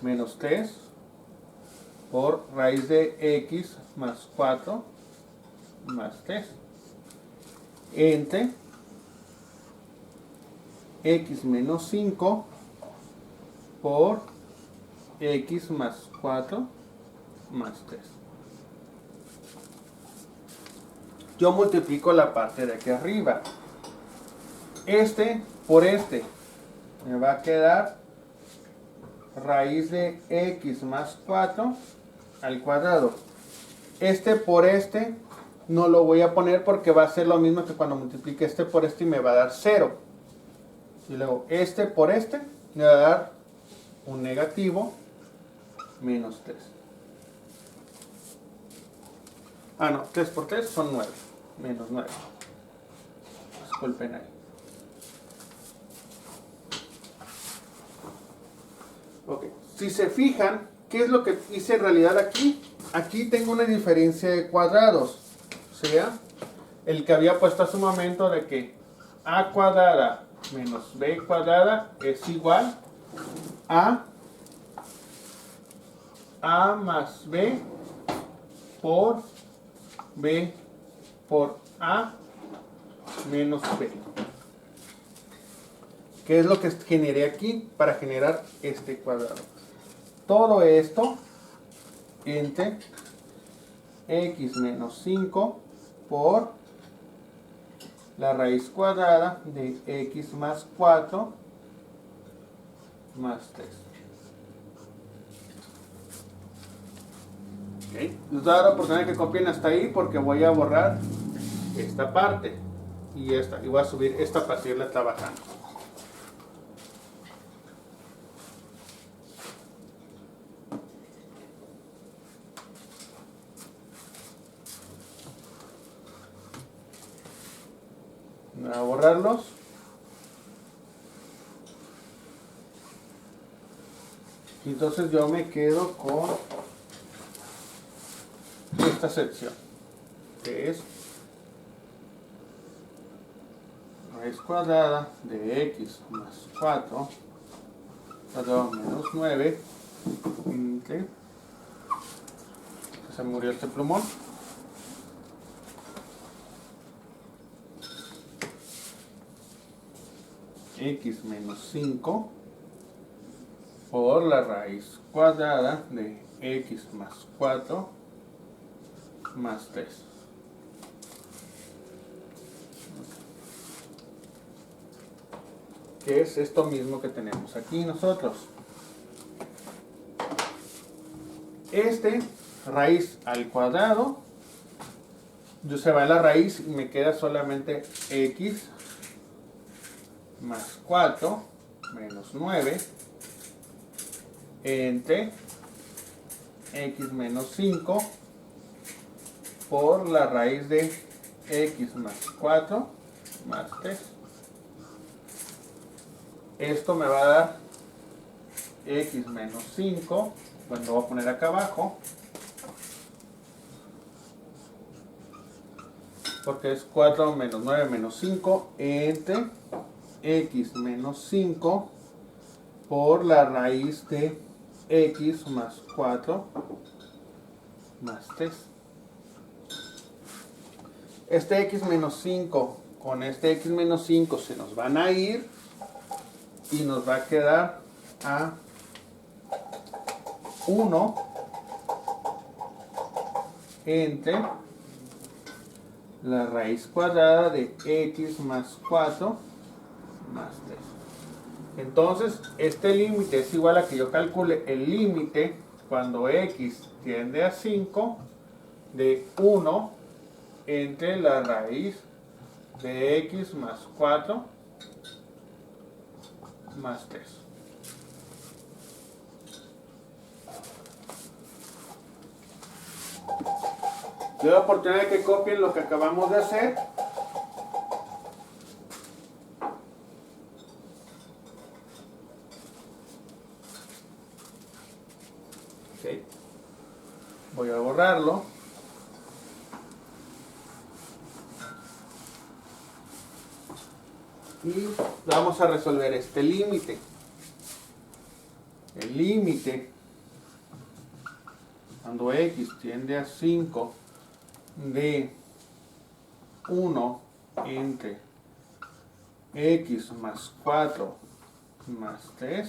menos 3 por raíz de x más 4 más 3 entre x menos 5 por x más 4 más 3. Yo multiplico la parte de aquí arriba. Este por este me va a quedar raíz de x más 4 al cuadrado. Este por este no lo voy a poner porque va a ser lo mismo que cuando multiplique este por este y me va a dar 0. Y luego este por este me va a dar un negativo menos 3. Ah, no, 3 por 3 son 9. Menos 9. Disculpen ahí. Ok. Si se fijan, ¿qué es lo que hice en realidad aquí? Aquí tengo una diferencia de cuadrados. O sea, el que había puesto hace un momento de que a cuadrada menos b cuadrada es igual a más b por B por A menos B. ¿Qué es lo que generé aquí para generar este cuadrado? Todo esto entre x menos 5 por la raíz cuadrada de x más 4 más 3. Okay. Les voy a dar la oportunidad de que copien hasta ahí porque voy a borrar esta parte y esta. Y voy a subir esta para seguirla trabajando. Voy a borrarlos. Y entonces yo me quedo con esta sección, que es raíz cuadrada de x más 4, perdón, menos 9, entre, se murió este plumón, x menos 5 por la raíz cuadrada de x más 4 más 3. Que es esto mismo que tenemos aquí nosotros. Este raíz al cuadrado, yo se va la raíz y me queda solamente x más 4 menos 9 entre x menos 5 por la raíz de x más 4 más 3. Esto me va a dar x menos 5, bueno, lo voy a poner acá abajo, porque es 4 menos 9 menos 5 entre x menos 5 por la raíz de x más 4 más 3. Este x menos 5 con este x menos 5 se nos van a ir y nos va a quedar a 1 entre la raíz cuadrada de x más 4 más 3. Entonces, este límite es igual a que yo calcule el límite cuando x tiende a 5 de 1 entre la raíz de x más 4 más 3. Le doy la oportunidad de que copien lo que acabamos de hacer. Okay. Voy a borrarlo. Y vamos a resolver este límite. El límite cuando x tiende a 5 de 1 entre x más 4 más 3,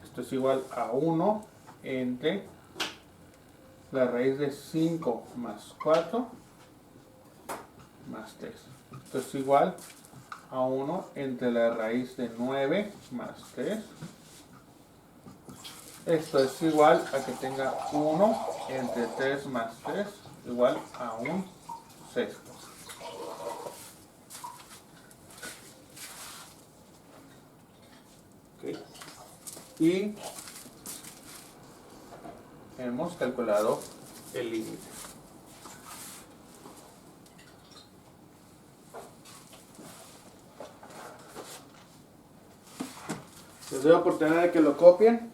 esto es igual a 1 entre la raíz de 5 más 4 más 3. Esto es igual a 1 entre la raíz de 9 más 3. Esto es igual a que tenga 1 entre 3 más 3 igual a un sexto. Okay. Y hemos calculado el límite. Les doy la oportunidad de que lo copien.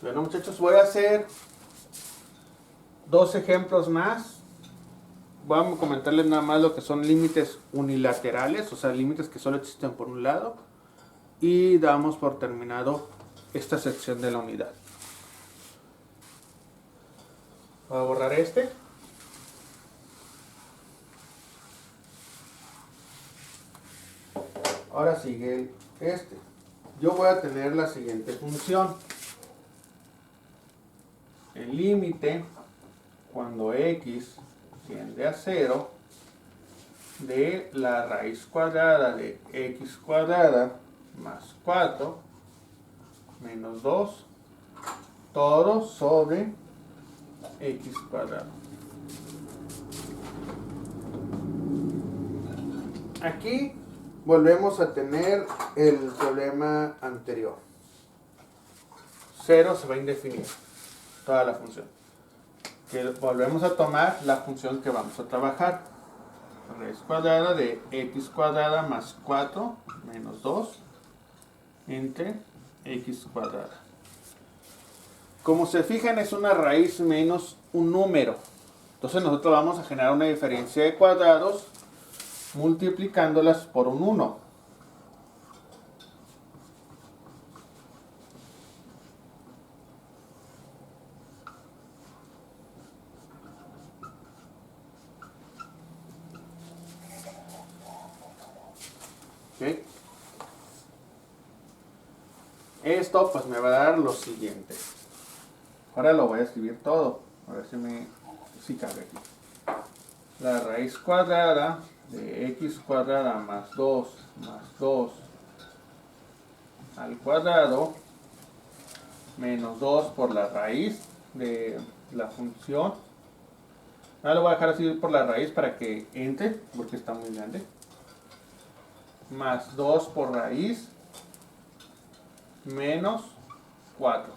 Bueno, muchachos, voy a hacer dos ejemplos más. Voy a comentarles nada más lo que son límites unilaterales, o sea, límites que solo existen por un lado. Y damos por terminado esta sección de la unidad. Voy a borrar este. Ahora sigue este. Yo voy a tener la siguiente función. El límite cuando x tiende a 0 de la raíz cuadrada de x cuadrada más 4 menos 2 todo sobre x cuadrado. Aquí volvemos a tener el problema anterior. 0 se va a indefinir toda la función. Que volvemos a tomar la función que vamos a trabajar. Raíz cuadrada de x cuadrada más 4 menos 2 entre x cuadrada. Como se fijan, es una raíz menos un número. Entonces nosotros vamos a generar una diferencia de cuadrados multiplicándolas por un 1. ¿Okay? Esto pues me va a dar lo siguiente. Ahora lo voy a escribir todo. A ver si cabe aquí. La raíz cuadrada de x cuadrada más 2 al cuadrado menos 2 por la raíz de la función. Ahora lo voy a dejar así por la raíz para que entre, porque está muy grande. Más 2 por raíz menos 4.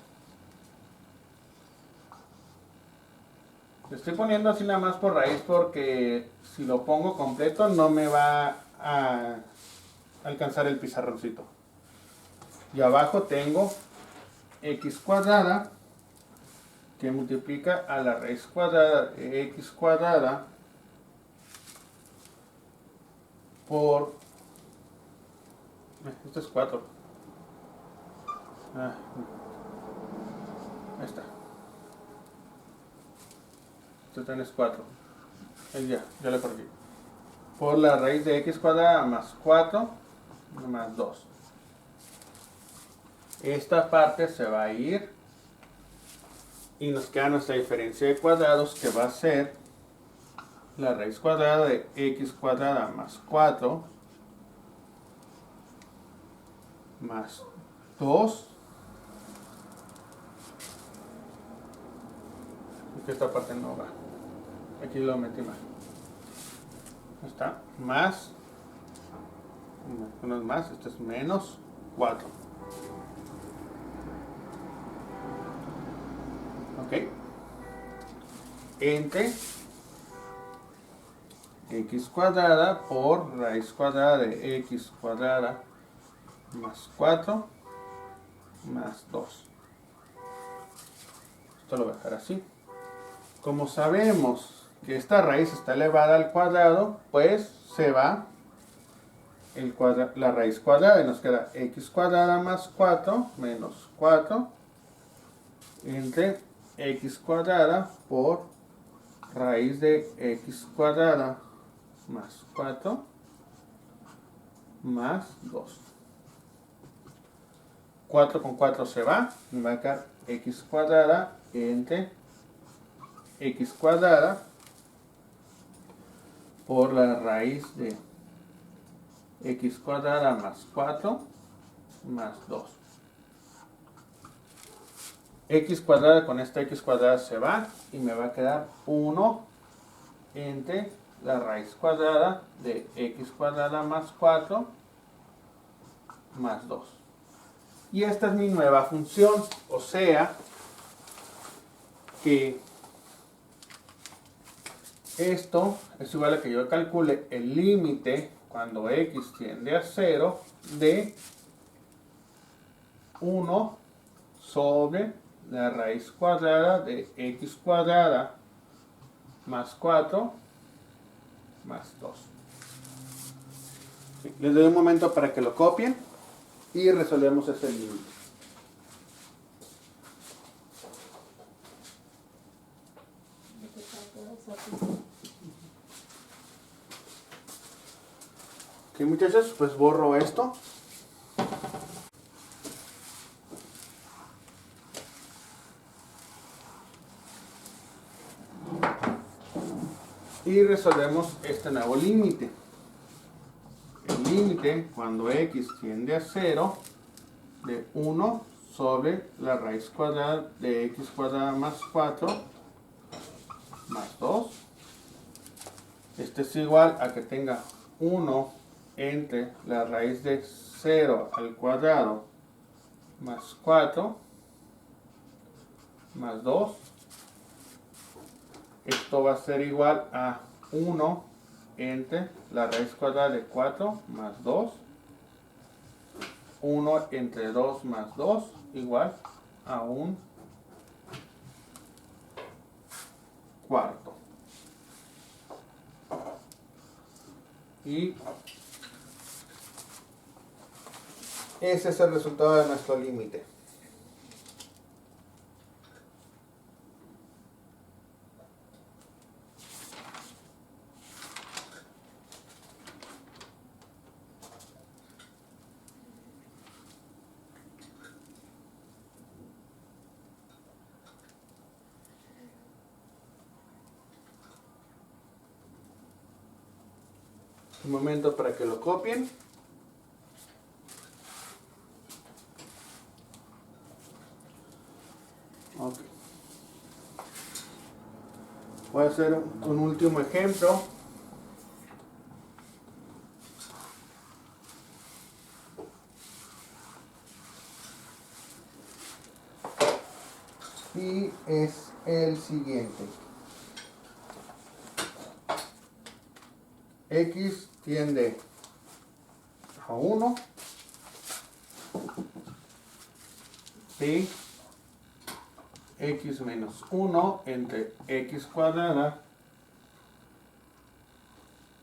Estoy poniendo así nada más por raíz porque si lo pongo completo no me va a alcanzar el pizarroncito. Y abajo tengo x cuadrada que multiplica a la raíz cuadrada de x cuadrada por... Esto es 4. Ahí está. Esto tienes 4. Ya le perdí. Por la raíz de x cuadrada más 4 más 2. Esta parte se va a ir y nos queda nuestra diferencia de cuadrados, que va a ser la raíz cuadrada de x cuadrada más 4 más 2. Porque esta parte no va. Aquí lo metí mal. Está más. Uno es más. Esto es menos 4. Ok. Entre x cuadrada por raíz cuadrada de x cuadrada más 4 más 2. Esto lo voy a dejar así. Como sabemos que esta raíz está elevada al cuadrado, pues se va la raíz cuadrada y nos queda x cuadrada más 4 menos 4 entre x cuadrada por raíz de x cuadrada más 4 más 2. 4 con 4 se va, me va a quedar x cuadrada entre x cuadrada por la raíz de x cuadrada más 4 más 2. X cuadrada con esta x cuadrada se va y me va a quedar 1 entre la raíz cuadrada de x cuadrada más 4 más 2. Y esta es mi nueva función, o sea que esto es igual a que yo calcule el límite cuando x tiende a 0 de 1 sobre la raíz cuadrada de x cuadrada más 4 más 2. Sí, les doy un momento para que lo copien y resolvemos ese límite. Ok, muchachos, pues borro esto. Y resolvemos este nuevo límite. El límite cuando x tiende a 0 de 1 sobre la raíz cuadrada de x cuadrada más 4 más 2. Este es igual a que tenga 1 entre la raíz de 0 al cuadrado más 4 más 2. Esto va a ser igual a 1 entre la raíz cuadrada de 4 más 2. 1 entre 2 más 2 igual a un cuarto. Y ese es el resultado de nuestro límite. Un momento para que lo copien. Okay. Voy a hacer un último ejemplo. Y es el siguiente. X tiende a 1 y x menos 1 entre x cuadrada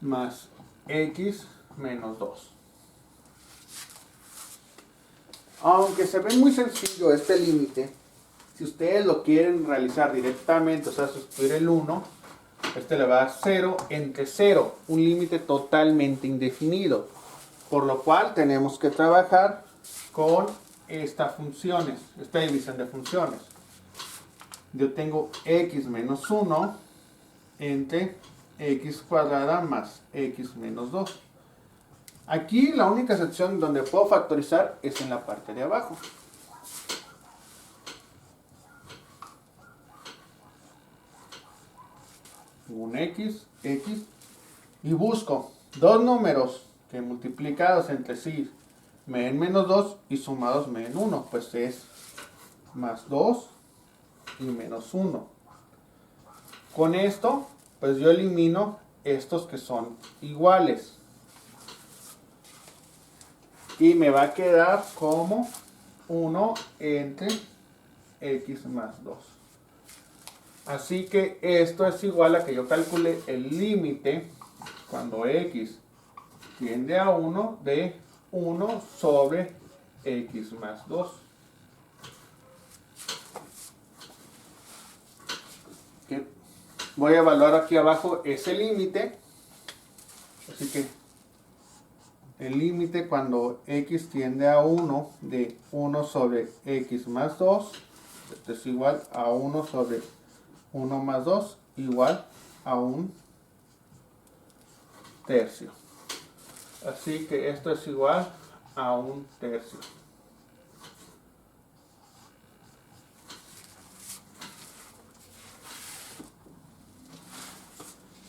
más x menos 2. Aunque se ve muy sencillo este límite, si ustedes lo quieren realizar directamente, o sea, sustituir el 1, este le va a dar 0 entre 0, un límite totalmente indefinido. Por lo cual tenemos que trabajar con esta división de funciones. Yo tengo x menos 1 entre x cuadrada más x menos 2. Aquí la única sección donde puedo factorizar es en la parte de abajo. Un x, y busco dos números que multiplicados entre sí me den menos 2 y sumados me den 1, pues es más 2 y menos 1. Con esto, pues yo elimino estos que son iguales. Y me va a quedar como 1 entre x más 2. Así que esto es igual a que yo calcule el límite cuando x tiende a 1 de 1 sobre x más 2. Okay. Voy a evaluar aquí abajo ese límite. Así que el límite cuando x tiende a 1 de 1 sobre x más 2, esto es igual a 1 sobre 1 más 2, igual a un tercio. Así que esto es igual a un tercio.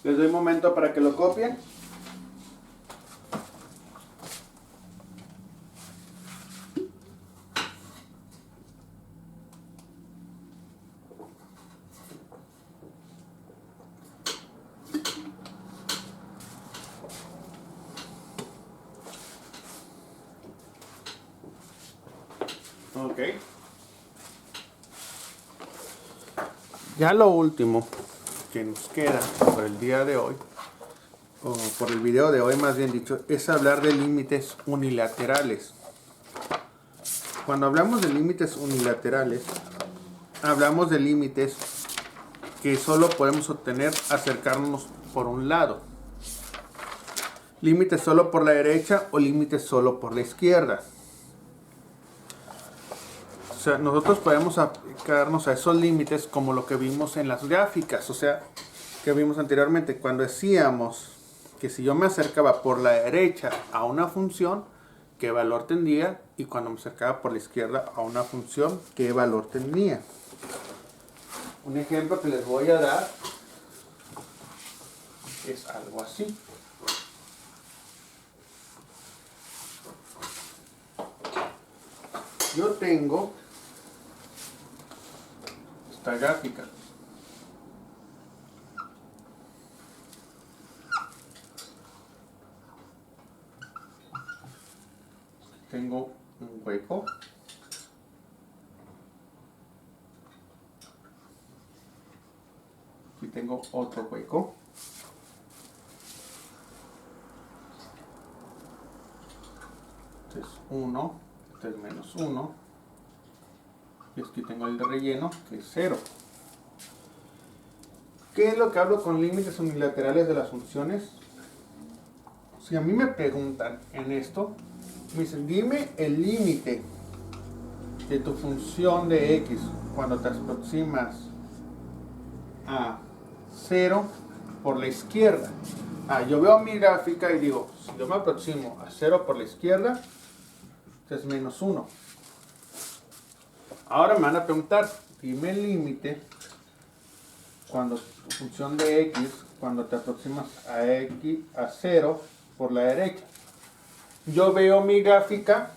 Les doy un momento para que lo copien. Ok. Ya lo último que nos queda por el día de hoy, o por el video de hoy más bien dicho, es hablar de límites unilaterales. Cuando hablamos de límites unilaterales, hablamos de límites que solo podemos obtener acercarnos por un lado. Límites solo por la derecha o límites solo por la izquierda. O sea, nosotros podemos aplicarnos a esos límites como lo que vimos en las gráficas, o sea, que vimos anteriormente, cuando decíamos que si yo me acercaba por la derecha a una función, ¿qué valor tendría? Y cuando me acercaba por la izquierda a una función, ¿qué valor tendría? Un ejemplo que les voy a dar es algo así. Yo tengo esta gráfica. Tengo un hueco. Aquí tengo otro hueco. Este es 1, este es menos 1. Y aquí tengo el de relleno, que es 0. ¿Qué es lo que hablo con límites unilaterales de las funciones? Si a mí me preguntan en esto, me dicen, dime el límite de tu función de x cuando te aproximas a 0 por la izquierda. Yo veo mi gráfica y digo, si yo me aproximo a 0 por la izquierda, es menos 1. Ahora me van a preguntar, dime el límite cuando tu función de x, cuando te aproximas a 0 por la derecha. Yo veo mi gráfica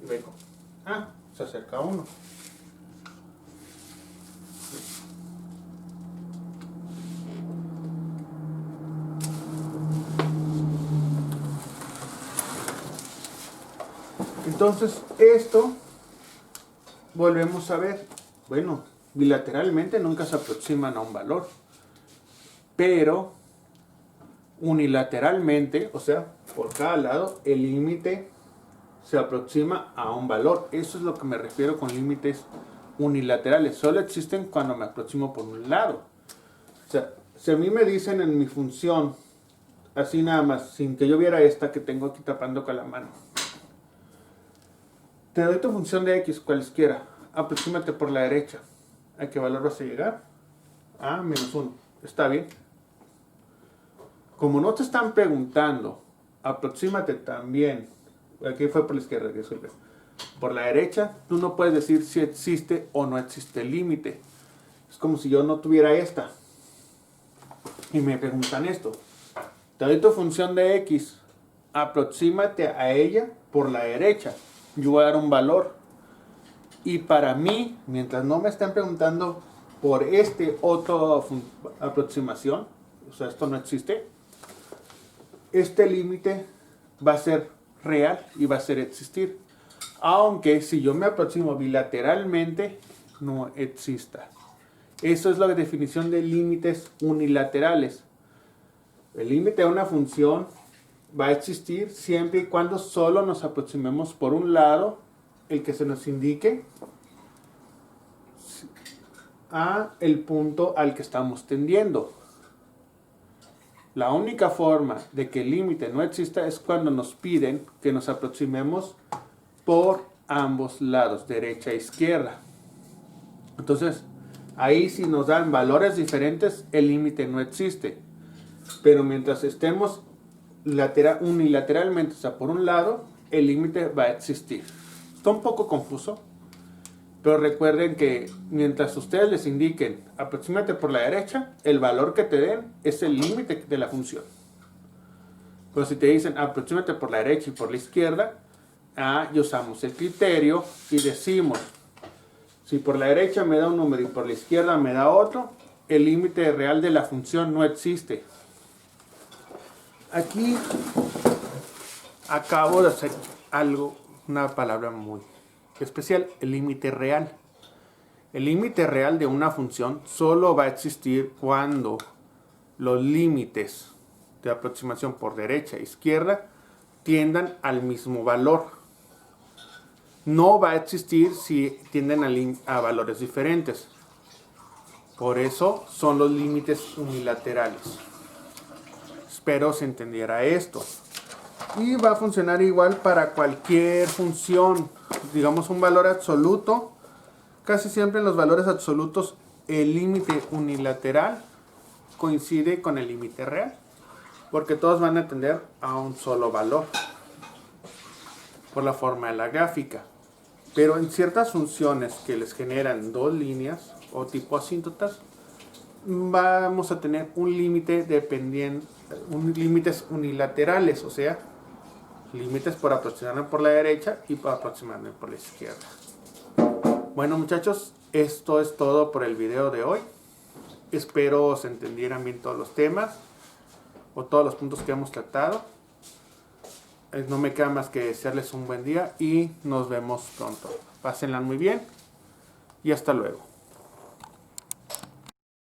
y veo, se acerca a 1. Entonces, esto volvemos a ver. Bueno, bilateralmente nunca se aproximan a un valor, pero unilateralmente, o sea, por cada lado, el límite se aproxima a un valor. Eso es lo que me refiero con límites unilaterales. Solo existen cuando me aproximo por un lado. O sea, si a mí me dicen en mi función, así nada más, sin que yo viera esta que tengo aquí tapando con la mano, te doy tu función de x cualquiera, aproxímate por la derecha. ¿A qué valor vas a llegar? A menos 1. Está bien. Como no te están preguntando, aproxímate también. Aquí fue por la izquierda, disculpe. Por la derecha, tú no puedes decir si existe o no existe el límite. Es como si yo no tuviera esta. Y me preguntan esto. Te doy tu función de x. Aproxímate a ella por la derecha. Yo voy a dar un valor. Y para mí, mientras no me estén preguntando por otra aproximación, o sea, esto no existe, este límite va a ser real y va a ser existir. Aunque si yo me aproximo bilateralmente, no exista. Eso es la definición de límites unilaterales. El límite de una función va a existir siempre y cuando solo nos aproximemos por un lado, el que se nos indique, a el punto al que estamos tendiendo. La única forma de que el límite no exista es cuando nos piden que nos aproximemos por ambos lados, derecha e izquierda. Entonces, ahí si nos dan valores diferentes, el límite no existe. Pero mientras estemos unilateralmente, o sea, por un lado, el límite va a existir. Está un poco confuso, pero recuerden que mientras ustedes les indiquen aproxímate por la derecha, el valor que te den es el límite de la función. Pero si te dicen aproxímate por la derecha y por la izquierda, y usamos el criterio y decimos, si por la derecha me da un número y por la izquierda me da otro, el límite real de la función no existe. Aquí acabo de hacer una palabra muy especial, el límite real. El límite real de una función solo va a existir cuando los límites de aproximación por derecha e izquierda tiendan al mismo valor. No va a existir si tienden a valores diferentes. Por eso son los límites unilaterales. Espero se entendiera esto. Y va a funcionar igual para cualquier función. Digamos un valor absoluto. Casi siempre en los valores absolutos el límite unilateral coincide con el límite real. Porque todos van a tender a un solo valor. Por la forma de la gráfica. Pero en ciertas funciones que les generan dos líneas o tipo asíntotas, vamos a tener un límite límites unilaterales, o sea, límites por aproximarme por la derecha y por aproximarme por la izquierda. Bueno muchachos, esto es todo por el video de hoy. Espero se entendieran bien todos los temas o todos los puntos que hemos tratado. No me queda más que desearles un buen día y nos vemos pronto. Pásenla muy bien y hasta luego.